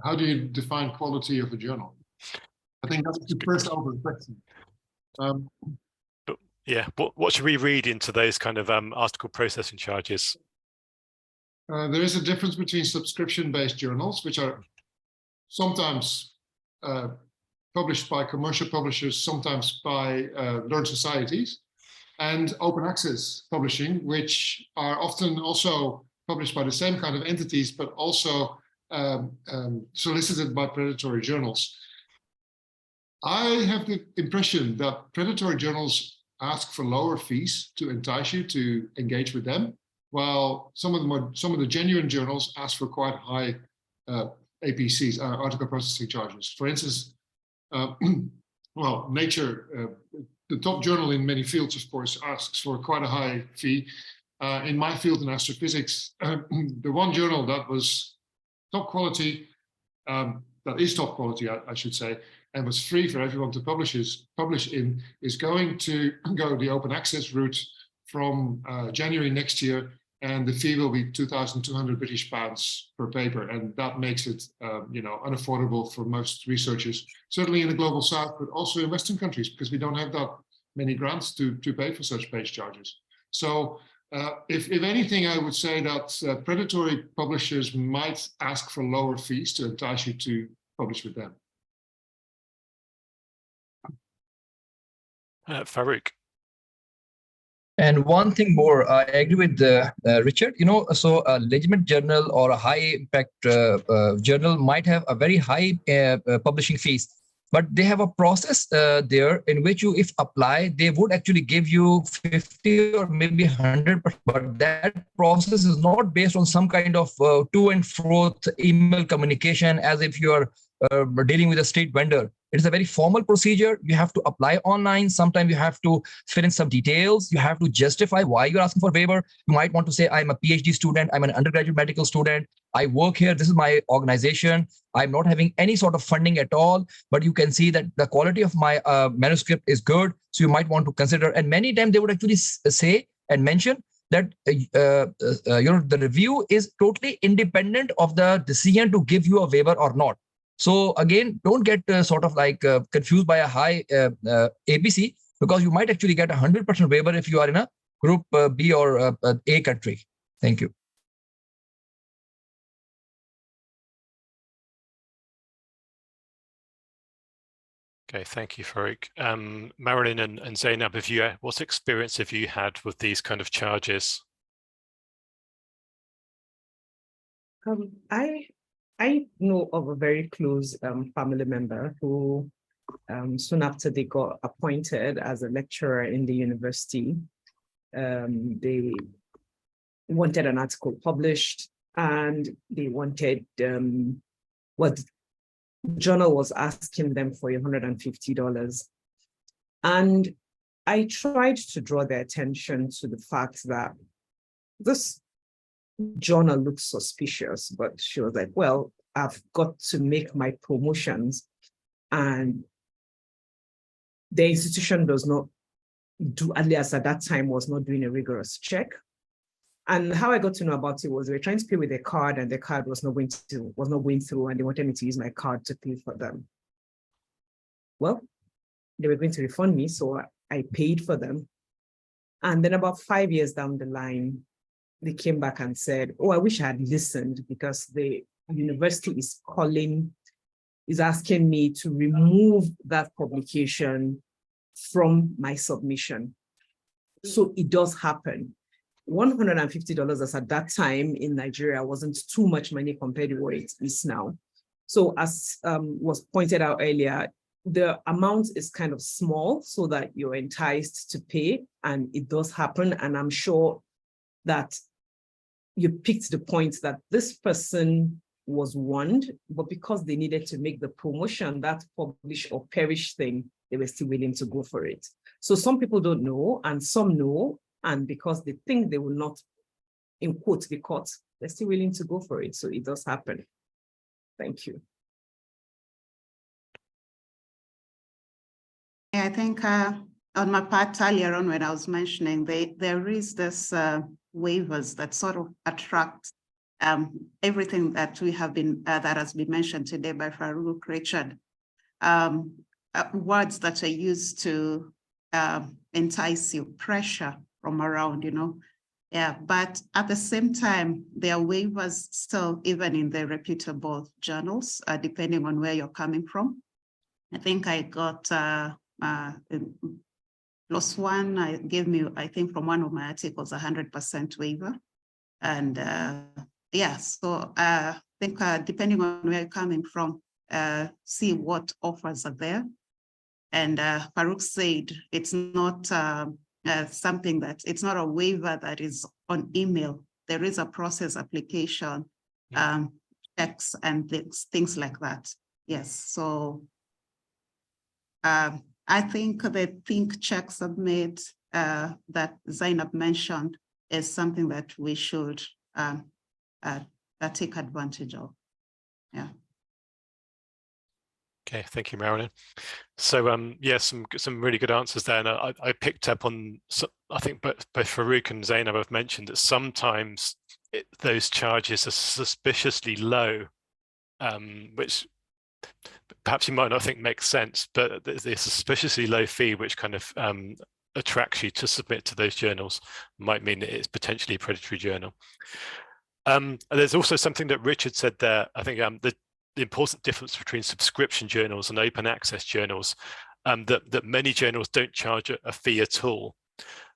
How do you define quality of a journal? I think that's the first open question. Yeah, what should we read into those kind of article processing charges? There is a difference between subscription-based journals, which are sometimes published by commercial publishers, sometimes by learned societies, and open access publishing, which are often also published by the same kind of entities, but also solicited by predatory journals. I have the impression that predatory journals ask for lower fees to entice you to engage with them, while some of the genuine journals ask for quite high APCs, article processing charges. For instance, well, Nature, the top journal in many fields, of course, asks for quite a high fee. In my field in astrophysics, the one journal that was top quality, that is top quality, I should say, and was free for everyone to publish in, is going to go the open access route from January next year, and the fee will be 2,200 British pounds per paper, and that makes it, unaffordable for most researchers, certainly in the global south, but also in Western countries, because we don't have that many grants to pay for such base charges. So, if anything, I would say that predatory publishers might ask for lower fees to entice you to publish with them. Farouk. And one thing more, I agree with Richard, so a legitimate journal or a high impact journal might have a very high publishing fees, but they have a process there in which you, if apply, they would actually give you 50 or maybe 100%, but that process is not based on some kind of to and fro email communication as if you are dealing with a street vendor. It is a very formal procedure. You have to apply online. Sometimes you have to fill in some details. You have to justify why you're asking for waiver. You might want to say, I'm a PhD student. I'm an undergraduate medical student. I work here. This is my organization. I'm not having any sort of funding at all. But you can see that the quality of my manuscript is good. So you might want to consider. And many times they would actually say and mention that the review is totally independent of the decision to give you a waiver or not. So again, don't get confused by a high APC, because you might actually get 100% waiver if you are in a group B or A country. Thank you. Okay, thank you, Farouk. Marilyn and Zainab, what experience have you had with these kind of charges? I know of a very close family member who soon after they got appointed as a lecturer in the university, they wanted an article published and they wanted what journal was asking them for $150. And I tried to draw their attention to the fact that this journal looks suspicious, but she was like, well, I've got to make my promotions and the institution does not do, at least at that time, was not doing a rigorous check. And how I got to know about it was they were trying to pay with a card and the card was not going through and they wanted me to use my card to pay for them. Well, they were going to refund me, so I paid for them. And then about 5 years down the line, they came back and said, oh, I wish I had listened because the university is asking me to remove that publication from my submission. So it does happen. $150 as at that time in Nigeria wasn't too much money compared to what it is now. So as was pointed out earlier, the amount is kind of small so that you're enticed to pay, and it does happen. And I'm sure that you picked the point that this person was warned, but because they needed to make the promotion, that publish or perish thing, they were still willing to go for it. So some people don't know and some know, and because they think they will not, in quotes, be caught, they're still willing to go for it. So it does happen. Thank you. Yeah, I think on my part earlier on when I was mentioning, there is this waivers that sort of attract everything that we have been, that has been mentioned today by Farouk, Richard. Words that are used to entice you, pressure from around, you know. Yeah, but at the same time, there are waivers still, even in the reputable journals, depending on where you're coming from. I think I got plus one gave me, I think from one of my articles, 100% waiver. And yeah, so I think depending on where you're coming from, see what offers are there. And Farouk said it's not something that, it's not a waiver that is on email. There is a process application, checks and things like that. Yes, so I think the think, check, submit that Zainab mentioned is something that we should take advantage of. Yeah. Okay, thank you, Marilyn. So yeah, some really good answers there. And I picked up on, I think both Farouk and Zainab have mentioned that sometimes those charges are suspiciously low, which perhaps you might not think makes sense, but there's a suspiciously low fee which kind of attracts you to submit to those journals, might mean that it's potentially a predatory journal. And there's also something that Richard said there. I think the important difference between subscription journals and open access journals, that many journals don't charge a fee at all.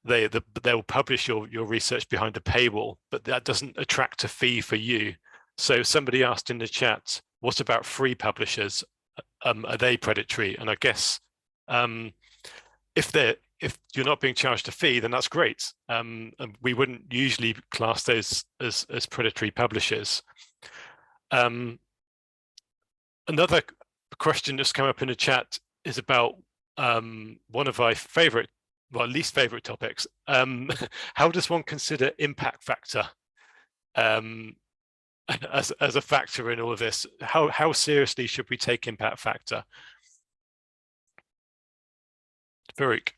They will publish your research behind a paywall, but that doesn't attract a fee for you. So somebody asked in the chat, what about free publishers? Are they predatory? And I guess if you're not being charged a fee, then that's great. And we wouldn't usually class those as predatory publishers. Another question that's come up in the chat is about one of my least favorite topics. How does one consider impact factor as a factor in all of this? How seriously should we take impact factor? Farouk.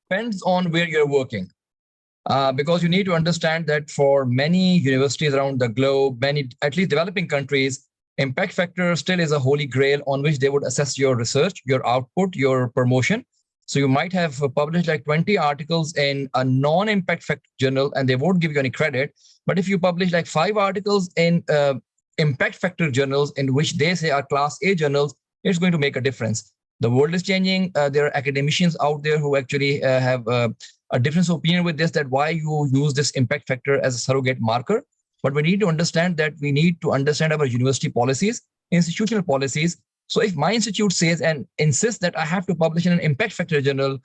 Depends on where you're working. Because you need to understand that for many universities around the globe, many, at least developing countries, impact factor still is a holy grail on which they would assess your research, your output, your promotion. So you might have published like 20 articles in a non-impact factor journal and they won't give you any credit. But if you publish like 5 articles in impact factor journals in which they say are class A journals, it's going to make a difference. The world is changing. There are academicians out there who actually have a different opinion with this, that why you use this impact factor as a surrogate marker. But we need to understand that we need to understand our university policies, institutional policies. So if my institute says and insists that I have to publish in an impact factor journal,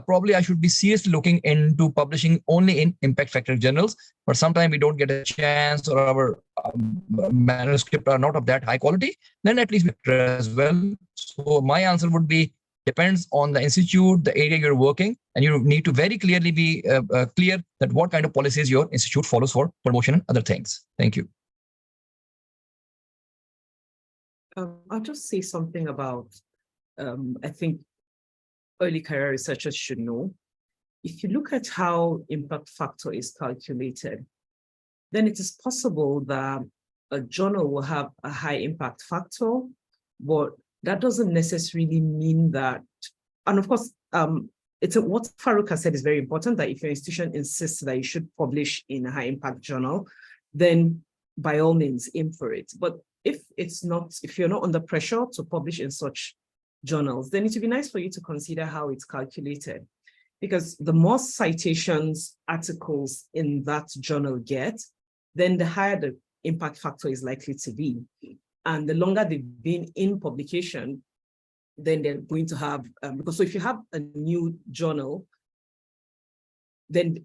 probably I should be seriously looking into publishing only in impact factor journals. But sometimes we don't get a chance, or our manuscripts are not of that high quality, then at least we as well. So my answer would be, depends on the institute, the area you're working, and you need to very clearly be clear that what kind of policies your institute follows for promotion and other things. Thank you. I'll just say something about, I think early career researchers should know. If you look at how impact factor is calculated, then it is possible that a journal will have a high impact factor, but that doesn't necessarily mean that, and of course, what Farouk has said is very important, that if your institution insists that you should publish in a high impact journal, then by all means aim for it. But if you're not under pressure to publish in such journals, then it would be nice for you to consider how it's calculated. Because the more citations articles in that journal get, then the higher the impact factor is likely to be. And the longer they've been in publication, then they're going to have, because so if you have a new journal, then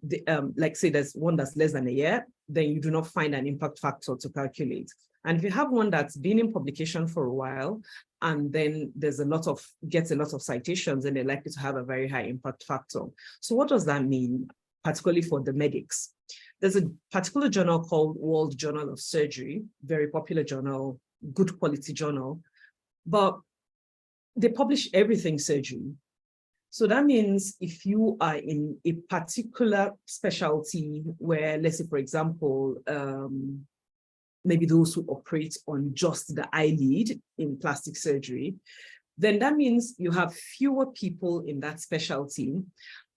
like say there's one that's less than a year, then you do not find an impact factor to calculate. And if you have one that's been in publication for a while, and then gets a lot of citations, and they're likely to have a very high impact factor. So what does that mean, particularly for the medics? There's a particular journal called World Journal of Surgery, very popular journal, good quality journal, but they publish everything surgery. So that means if you are in a particular specialty where, let's say, for example, maybe those who operate on just the eyelid in plastic surgery, then that means you have fewer people in that specialty.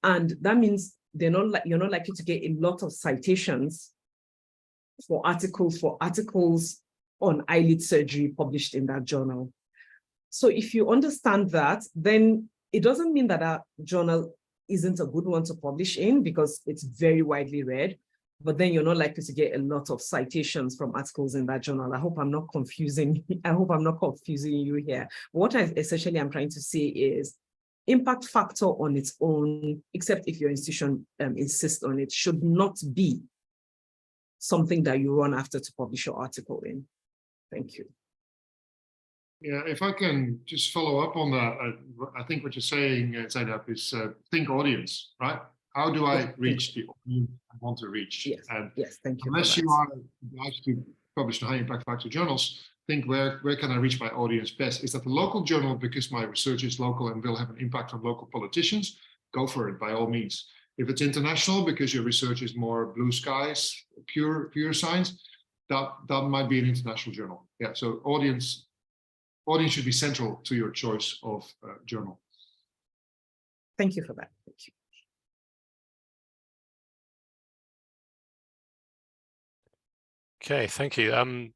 And that means you're not likely to get a lot of citations for articles on eyelid surgery published in that journal. So if you understand that, then it doesn't mean that a journal isn't a good one to publish in, because it's very widely read, but then you're not likely to get a lot of citations from articles in that journal. I hope I'm not confusing you here. What essentially I'm trying to say is impact factor on its own, except if your institution insists on it, should not be something that you run after to publish your article in. Thank you. Yeah, if I can just follow up on that, I think what you're saying, Zainab, is think audience, right? How do I reach the audience I want to reach? Yes, and yes, thank you. Unless you are obliged to publish in high impact factor journals, think where can I reach my audience best? Is that the local journal because my research is local and will have an impact on local politicians? Go for it, by all means. If it's international because your research is more blue skies, pure science, that might be an international journal. Yeah, so audience should be central to your choice of journal. Thank you for that. Thank you. Okay, thank you.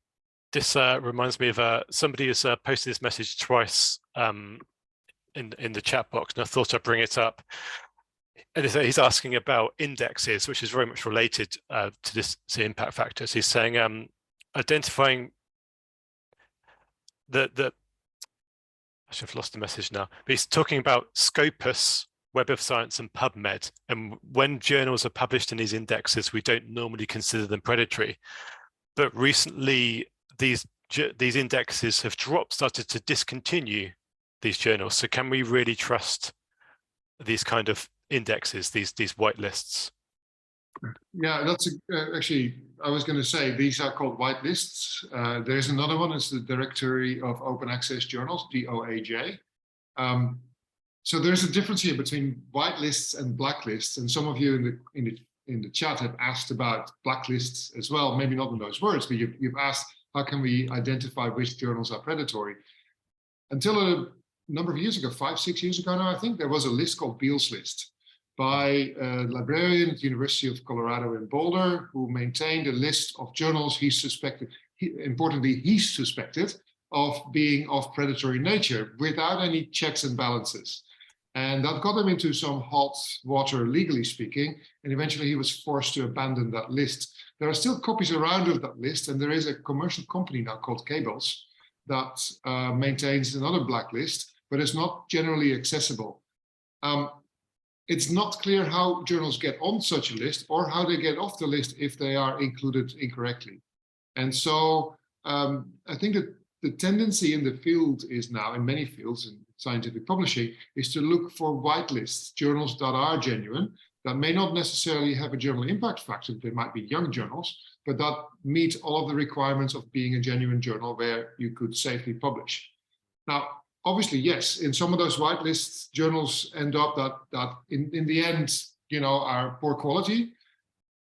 This reminds me of somebody who's posted this message twice in the chat box, and I thought I'd bring it up. And he's asking about indexes, which is very much related to this impact factors. He's saying identifying I should have lost the message now, but he's talking about Scopus, Web of Science, and PubMed. And when journals are published in these indexes, we don't normally consider them predatory. But recently, these indexes have started to discontinue these journals. So can we really trust these kind of indexes, these white lists? Yeah, that's actually, I was going to say, these are called white lists. There's another one, it's the Directory of Open Access Journals, DOAJ. So there's a difference here between white lists and black lists. And some of you in the chat have asked about blacklists as well, maybe not in those words, but you've asked, how can we identify which journals are predatory? Until a number of years ago, 5-6 years ago now, I think, there was a list called Beale's List by a librarian at the University of Colorado in Boulder, who maintained a list of journals he suspected. importantly, he's suspected of being of predatory nature without any checks and balances. And that got him into some hot water, legally speaking, and eventually he was forced to abandon that list. There are still copies around of that list, and there is a commercial company now called Cables that maintains another blacklist, but it's not generally accessible. It's not clear how journals get on such a list or how they get off the list if they are included incorrectly. And so I think that the tendency in the field is now, in many fields in scientific publishing, is to look for whitelists, journals that are genuine, that may not necessarily have a journal impact factor, they might be young journals, but that meet all of the requirements of being a genuine journal where you could safely publish. Now, obviously, yes, in some of those whitelists, journals end up that in the end, you know, are poor quality,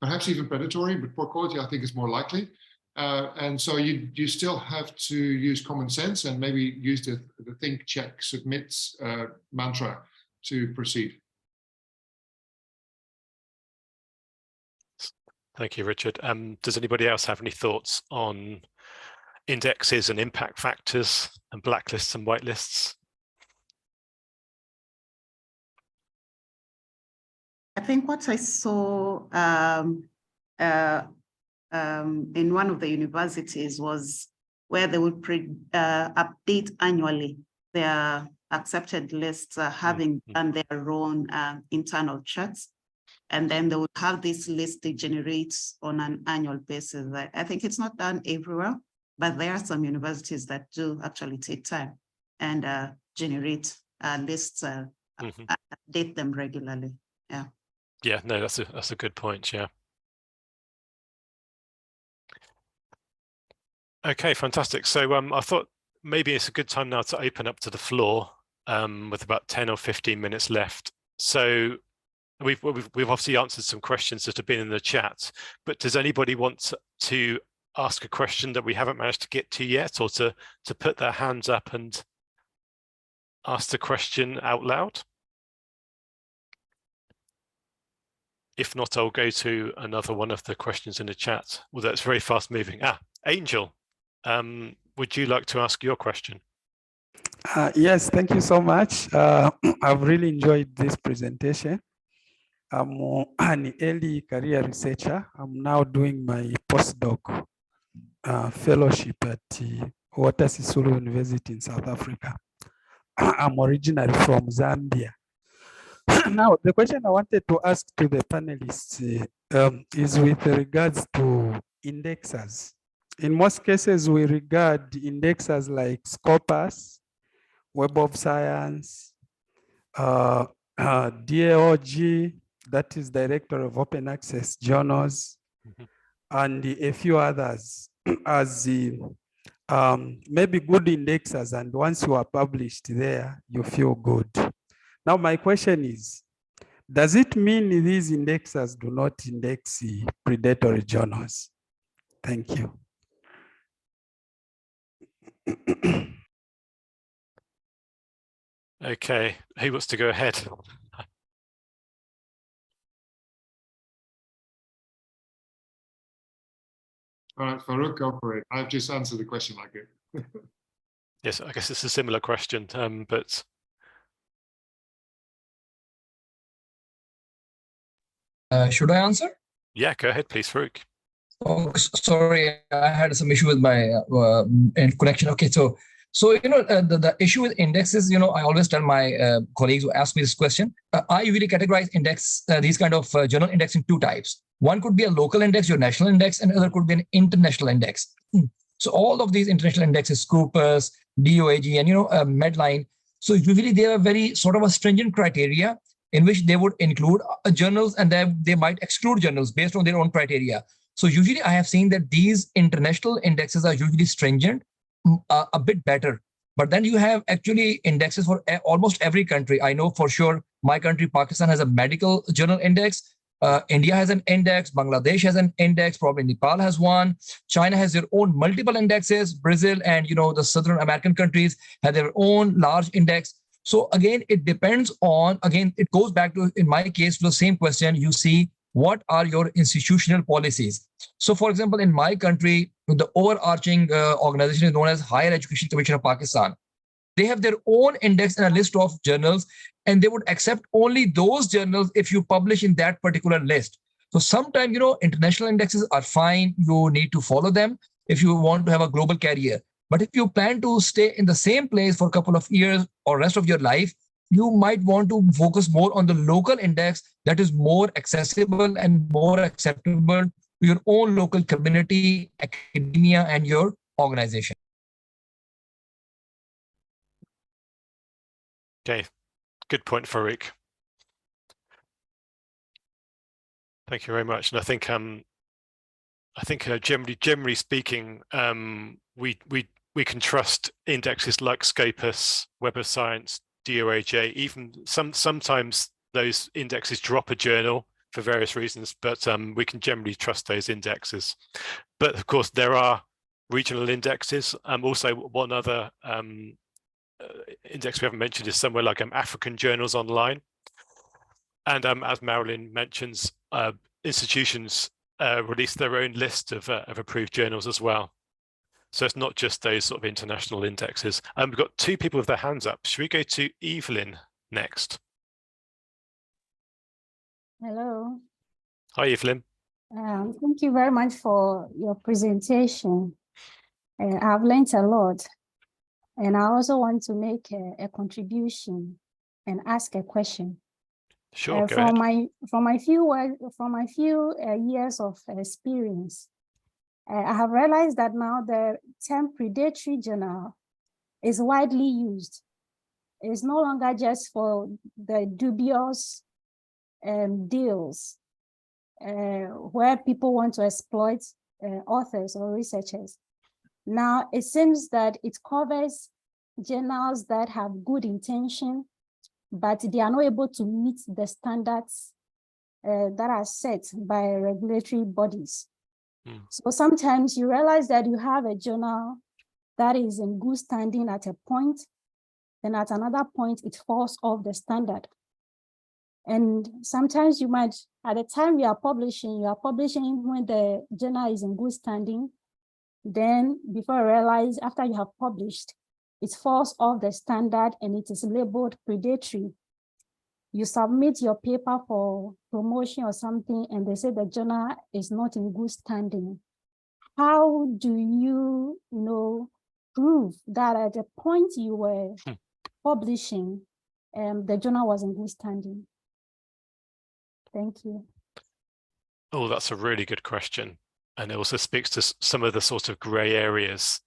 perhaps even predatory, but poor quality I think is more likely. And so you still have to use common sense and maybe use the think, check, submit mantra to proceed. Thank you, Richard. Does anybody else have any thoughts on indexes and impact factors and blacklists and whitelists? I think what I saw in one of the universities was where they would update annually their accepted lists, having done their own internal checks. And then they would have this list they generate on an annual basis. I think it's not done everywhere, but there are some universities that do actually take time and generate lists, update them regularly. Yeah. Yeah, no, that's a good point. Yeah. Okay, fantastic. So I thought maybe it's a good time now to open up to the floor with about 10 or 15 minutes left. So we've obviously answered some questions that have been in the chat, but does anybody want to ask a question that we haven't managed to get to yet, or to put their hands up and ask the question out loud? If not, I'll go to another one of the questions in the chat. Well, that's very fast moving. Angel, would you like to ask your question? Yes, thank you so much. I've really enjoyed this presentation. I'm an early career researcher. I'm now doing my postdoc fellowship at Walter Sisulu University in South Africa. I'm originally from Zambia. Now, the question I wanted to ask to the panelists is with regards to indexers. In most cases, we regard indexers like Scopus, Web of Science, DAOG, that is Director of Open Access Journals, and a few others as maybe good indexers, and once you are published there, you feel good. Now, my question is, does it mean these indexers do not index predatory journals? Thank you. Okay, who wants to go ahead? All right, Farouk, go for it. I've just answered the question like it. Yes, I guess it's a similar question, but should I answer? yeah, go ahead, please, Farouk. Oh, sorry, I had some issue with my connection. Okay, so you know, the issue with indexes, you know, I always tell my colleagues who ask me this question, I usually categorize these kind of journal index in two types. One could be a local index, your national index, and other could be an international index. So all of these international indexes, Scopus, DOAG, and, you know, Medline. So usually they have very sort of a stringent criteria in which they would include journals, and they might exclude journals based on their own criteria. So usually I have seen that these international indexes are usually stringent, a bit better. But then you have actually indexes for almost every country. I know for sure my country, Pakistan, has a medical journal index. India has an index. Bangladesh has an index. Probably Nepal has one. China has their own multiple indexes. Brazil and, you know, the Southern American countries have their own large index. So again, it depends on, again, it goes back to, in my case, to the same question. You see, what are your institutional policies? So for example, in my country, the overarching organization is known as Higher Education Commission of Pakistan. They have their own index and a list of journals, and they would accept only those journals if you publish in that particular list. So sometimes, you know, international indexes are fine. You need to follow them if you want to have a global career. But if you plan to stay in the same place for a couple of years or rest of your life, you might want to focus more on the local index that is more accessible and more acceptable to your own local community, academia, and your organization. Okay, good point, Farouk. Thank you very much. And I think generally speaking, we can trust indexes like Scopus, Web of Science, DOAJ. Even sometimes those indexes drop a journal for various reasons, but we can generally trust those indexes. But of course, there are regional indexes. Also, one other index we haven't mentioned is somewhere like African Journals Online. And as Marilyn mentions, institutions release their own list of approved journals as well. So it's not just those sort of international indexes. We've got two people with their hands up. Should we go to Evelyn next? Hello. Hi, Evelyn. Thank you very much for your presentation. I've learned a lot, and I also want to make a contribution and ask a question. Sure, go ahead. From my few years of experience, I have realized that now the term predatory journal is widely used. It's no longer just for the dubious deals where people want to exploit authors or researchers. Now it seems that it covers journals that have good intention, but they are not able to meet the standards that are set by regulatory bodies. So sometimes you realize that you have a journal that is in good standing at a point, then at another point it falls off the standard. And sometimes you might, at the time you are publishing when the journal is in good standing. Then before you realize, after you have published, it falls off the standard and it is labeled predatory. You submit your paper for promotion or something and they say the journal is not in good standing. How do you, prove that at the point you were publishing, the journal was in good standing? Thank you. Oh, that's a really good question. And it also speaks to some of the sort of gray areas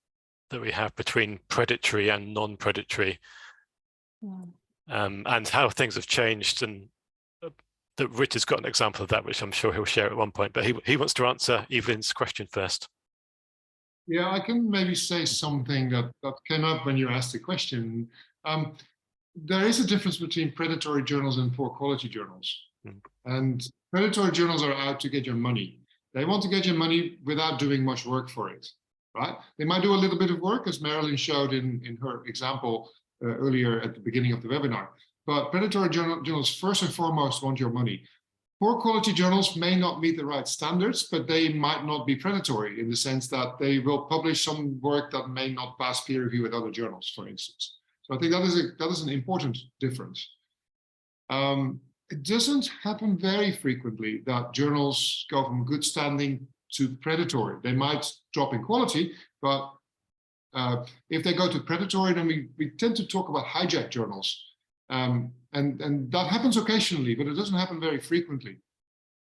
that we have between predatory and non-predatory. And how things have changed, and that Richard's got an example of that, which I'm sure he'll share at one point, but he wants to answer Evelyn's question first. Yeah, I can maybe say something that came up when you asked the question. There is a difference between predatory journals and poor quality journals. And predatory journals are out to get your money. They want to get your money without doing much work for it, right? They might do a little bit of work, as Marilyn showed in her example earlier at the beginning of the webinar. But predatory journals first and foremost want your money. Poor quality journals may not meet the right standards, but they might not be predatory in the sense that they will publish some work that may not pass peer review with other journals, for instance. So I think that is an important difference. It doesn't happen very frequently that journals go from good standing to predatory. They might drop in quality, but if they go to predatory, then we tend to talk about hijack journals. And that happens occasionally, but it doesn't happen very frequently.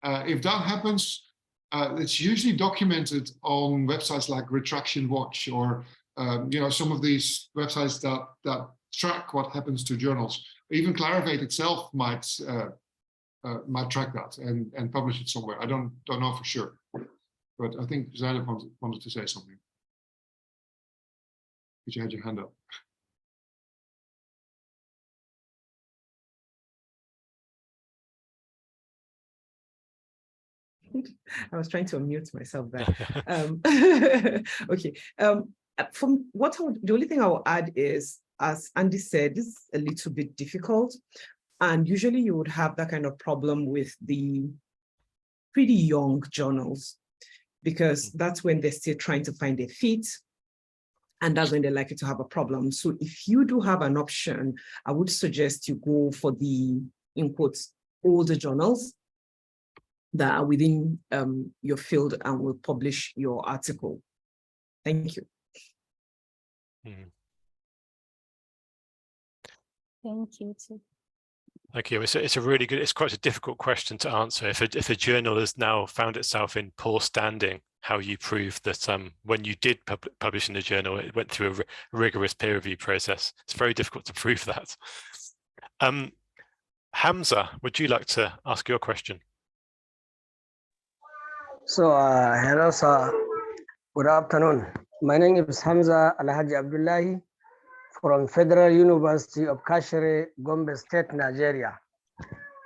If that happens, it's usually documented on websites like Retraction Watch or some of these websites that track what happens to journals. Even Clarivate itself might track that and publish it somewhere. I don't know for sure, but I think Zainab wanted to say something. Because you had your hand up. I was trying to unmute myself there. Okay. From what the only thing I will add is, as Andy said, this is a little bit difficult. And usually you would have that kind of problem with the pretty young journals. because that's when they're still trying to find their feet. And that's when they're likely to have a problem. So if you do have an option, I would suggest you go for the, in quotes, older journals that are within your field and will publish your article. Thank you. Thank you too. Thank you. It's a really good, it's quite a difficult question to answer. If a journal has now found itself in poor standing, how you prove that when you did publish in a journal, it went through a rigorous peer review process. It's very difficult to prove that. Hamza, would you like to ask your question? So, hello, sir. Good afternoon. My name is Hamza Alhaji Abdullahi from Federal University of Kashere, Gombe State, Nigeria.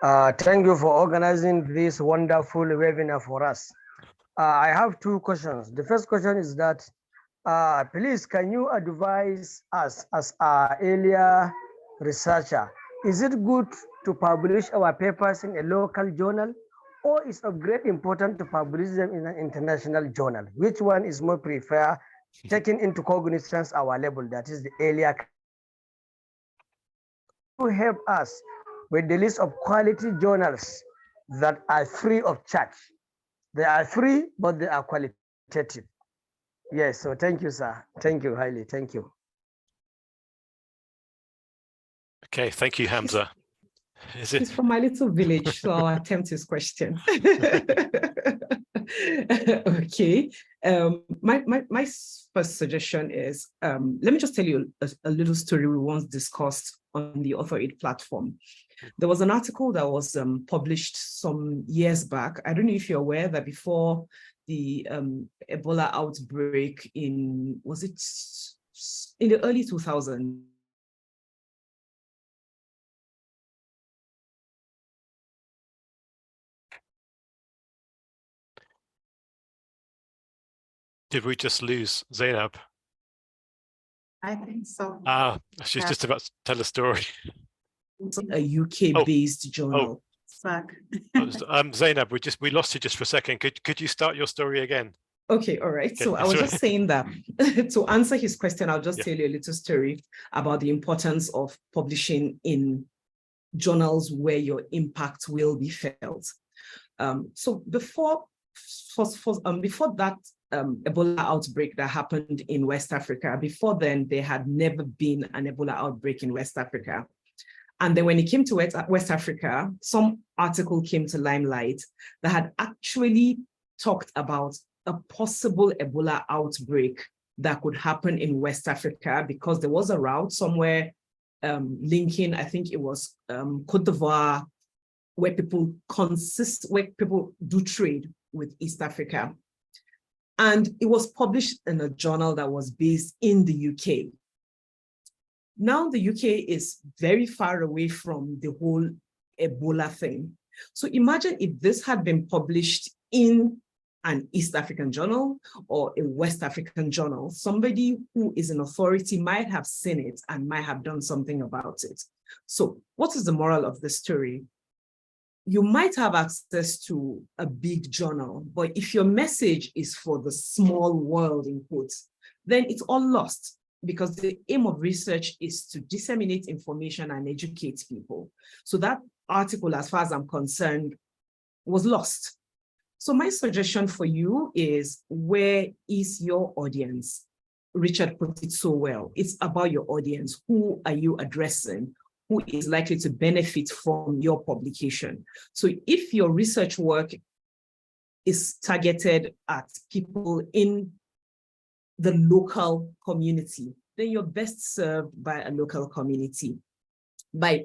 Thank you for organizing this wonderful webinar for us. I have two questions. The first question is that, please, can you advise us as an earlier researcher, is it good to publish our papers in a local journal, or is of great importance to publish them in an international journal? Which one is more preferred, taking into cognizance our level, that is the earlier? To help us with the list of quality journals that are free of charge. They are free, but they are qualitative. Yes, so thank you, sir. Thank you highly, thank you. Okay, thank you, Hamza. He's from my little village, so I'll attempt his question. Okay, my first suggestion is, let me just tell you a little story we once discussed on the Author Aid platform. There was an article that was published some years back. I don't know if you're aware that before the Ebola outbreak in, was it in the early 2000s? Did we just lose Zainab? I think so. She's just about to tell a story. A UK-based journal. Zainab, we lost you just for a second. Could you start your story again? Okay, all right. So I was just saying that to answer his question, I'll just tell you a little story about the importance of publishing in journals where your impact will be felt. So before that Ebola outbreak that happened in West Africa, before then, there had never been an Ebola outbreak in West Africa. And then when it came to West Africa, some article came to limelight that had actually talked about a possible Ebola outbreak that could happen in West Africa, because there was a route somewhere linking, I think it was Côte d'Ivoire, where people do trade with East Africa. And it was published in a journal that was based in the UK. Now the UK is very far away from the whole Ebola thing. So imagine if this had been published in an East African journal or a West African journal, somebody who is an authority might have seen it and might have done something about it. So what is the moral of the story? You might have access to a big journal, but if your message is for the small world, in quotes, then it's all lost, because the aim of research is to disseminate information and educate people. So that article, as far as I'm concerned, was lost. So my suggestion for you is, where is your audience? Richard put it so well. It's about your audience. Who are you addressing? Who is likely to benefit from your publication? So if your research work is targeted at people in the local community, then you're best served by a local community.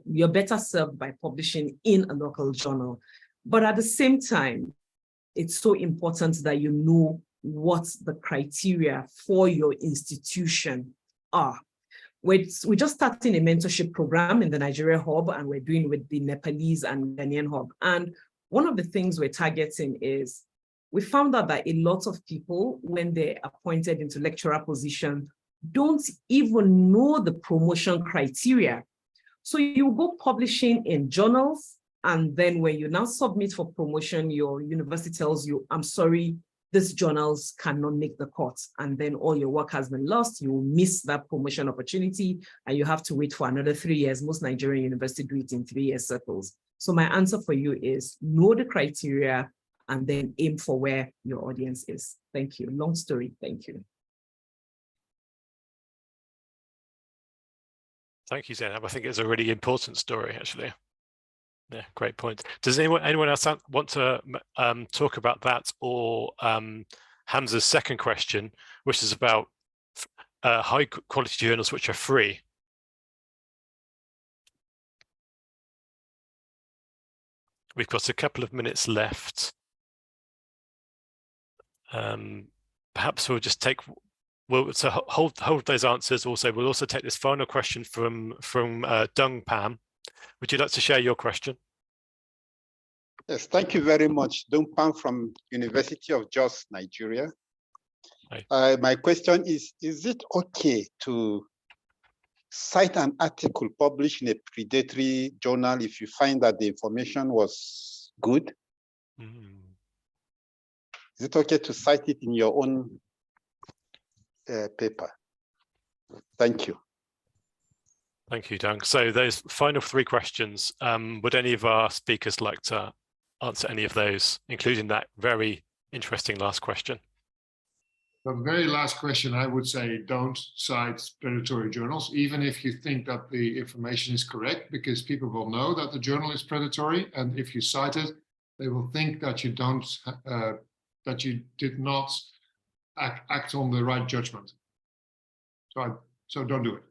You're better served by publishing in a local journal. But at the same time, it's so important that you know what the criteria for your institution are. We're just starting a mentorship program in the Nigeria Hub, and we're doing with the Nepalese and Ghanaian Hub. And one of the things we're targeting is, we found out that a lot of people, when they're appointed into lecturer position, don't even know the promotion criteria. So you go publishing in journals, and then when you now submit for promotion, your university tells you, I'm sorry, these journals cannot make the cut, and then all your work has been lost. You will miss that promotion opportunity, and you have to wait for another 3 years. Most Nigerian universities do it in 3-year cycles. So my answer for you is know the criteria and then aim for where your audience is. Thank you. Long story. Thank you. Thank you, Zainab. I think it's a really important story, actually. Yeah, great point. Does anyone else want to talk about that, or Hamza's second question, which is about high quality journals which are free? We've got a couple of minutes left. Perhaps we'll just take. So hold those answers. Also, we'll also take this final question from Dung Pam. Would you like to share your question? Yes, thank you very much. Dung Pam from University of Jos, Nigeria. My question is it okay to cite an article published in a predatory journal if you find that the information was good? Is it okay to cite it in your own paper? Thank you. Thank you, Dung. So those final 3 questions, would any of our speakers like to answer any of those, including that very interesting last question? The very last question, I would say, don't cite predatory journals, even if you think that the information is correct, because people will know that the journal is predatory, and if you cite it, they will think that you don't, that you did not act on the right judgment. So don't do it.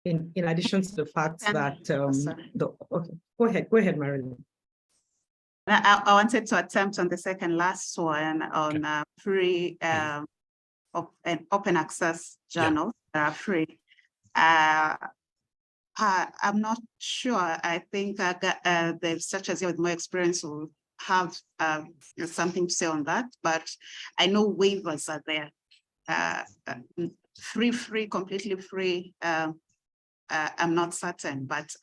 In addition to the fact that okay, go ahead, Marilyn. I wanted to attempt on the second last one on free and open access journals that are free. I'm not sure. I think the researchers here with more experience will have something to say on that, but I know waivers are there. Free, completely free. I'm not certain, but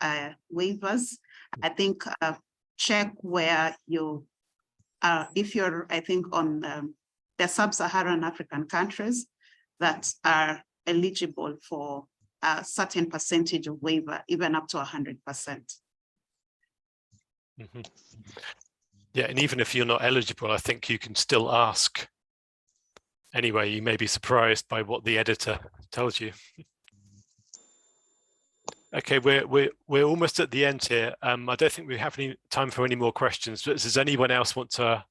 waivers, I think check where you are. If you're, I think, on the sub-Saharan African countries that are eligible for a certain percentage of waiver, even up to 100%. Mm-hmm. Yeah, and even if you're not eligible, I think you can still ask. Anyway, you may be surprised by what the editor tells you. Okay, we're almost at the end here. I don't think we have any time for any more questions. But does anyone else want to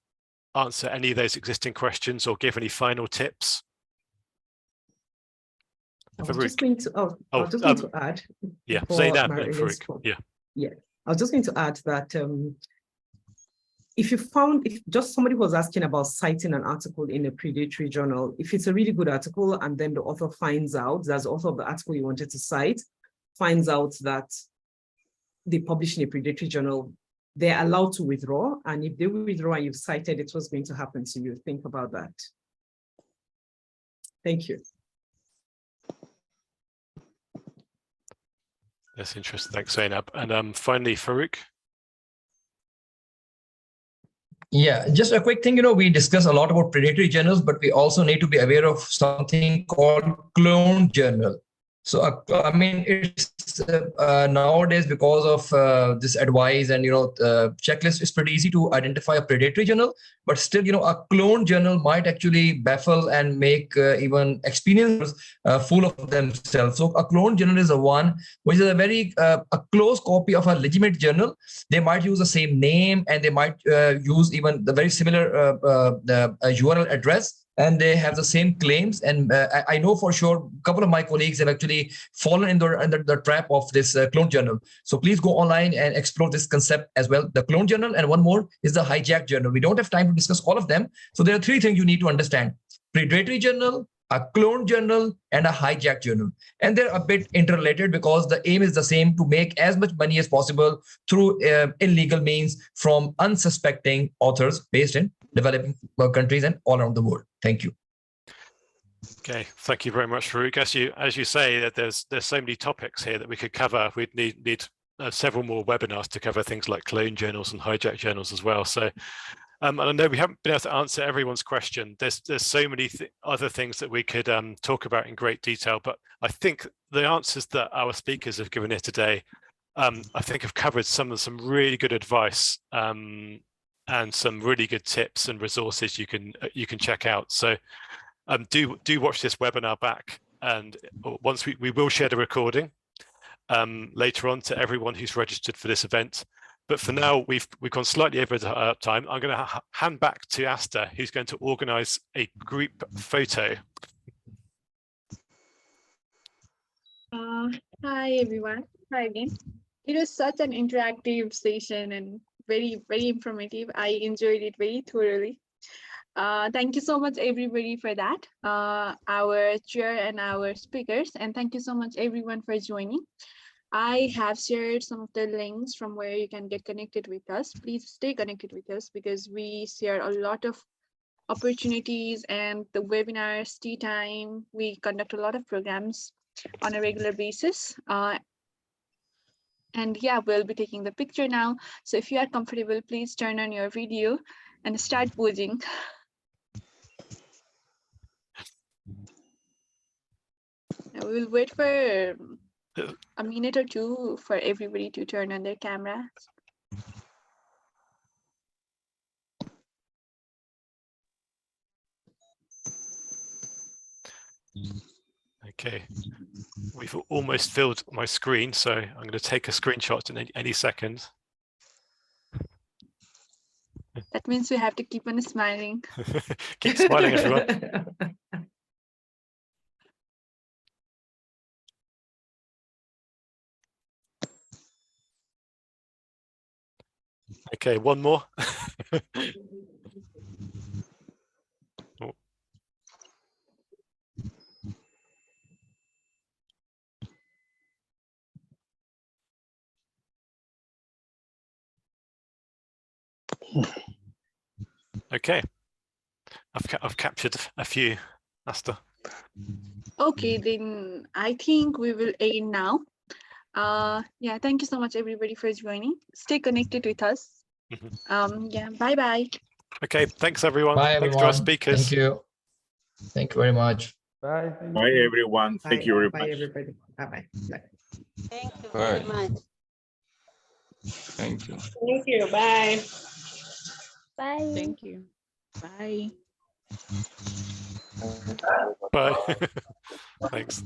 answer any of those existing questions or give any final tips? I was just going to add. Yeah, Zainab and Farouk. Yeah, I was just going to add that if just somebody was asking about citing an article in a predatory journal, if it's a really good article and then the author finds out, that's the author of the article you wanted to cite, finds out that they publish in a predatory journal, they're allowed to withdraw. And if they withdraw and you've cited it, what's going to happen to you? Think about that. Thank you. That's interesting. Thanks, Zainab. And finally, Farouk. Yeah, just a quick thing, we discuss a lot about predatory journals, but we also need to be aware of something called clone journal. So, I mean, it's nowadays, because of this advice and, checklist, it's pretty easy to identify a predatory journal, but still, a clone journal might actually baffle and make even experiencers fool of themselves. So a clone journal is a one which is a very a close copy of a legitimate journal. They might use the same name and they might use even the very similar URL address, and they have the same claims. And I know for sure a couple of my colleagues have actually fallen under the trap of this clone journal. So please go online and explore this concept as well. The clone journal, and one more is the hijack journal. We don't have time to discuss all of them. So there are 3 things you need to understand: predatory journal, a clone journal, and a hijack journal. And they're a bit interrelated because the aim is the same: to make as much money as possible through illegal means from unsuspecting authors based in developing countries and all around the world. Thank you. Okay, thank you very much, Farouk. As you say, that there's so many topics here that we could cover. We'd need several more webinars to cover things like clone journals and hijack journals as well. So And I know we haven't been able to answer everyone's question. There's so many other things that we could talk about in great detail, but I think the answers that our speakers have given here today, I think have covered some really good advice and some really good tips and resources you can check out. So do watch this webinar back, and once we will share the recording later on to everyone who's registered for this event. But for now, we've gone slightly over time. I'm going to hand back to Asta, who's going to organize a group photo. Hi, everyone. Hi again. It was such an interactive session and very, very informative. I enjoyed it very thoroughly. Thank you so much, everybody, for that, our chair and our speakers. And thank you so much, everyone, for joining. I have shared some of the links from where you can get connected with us. Please stay connected with us because we share a lot of opportunities and the webinars, tea time. We conduct a lot of programs on a regular basis. And yeah, we'll be taking the picture now. So if you are comfortable, please turn on your video and start posing. Now we will wait for a minute or two for everybody to turn on their camera. Okay, we've almost filled my screen, so I'm going to take a screenshot in any second. That means we have to keep on smiling. Keep smiling, everyone. Okay, one more. Oh. Okay, I've captured a few, Asta. Okay, then I think we will end now. Yeah, thank you so much, everybody, for joining. Stay connected with us. Yeah, bye-bye. Okay, thanks, everyone. Bye, Thanks to our everyone. speakers. Thank you. Thank you very much. Bye. Bye, everyone. Thank you very Bye, much. everybody. Bye-bye. Bye. Thank you Bye. very much. Thank you. Thank you. Bye. Bye. Thank you. Bye. Bye. Thanks.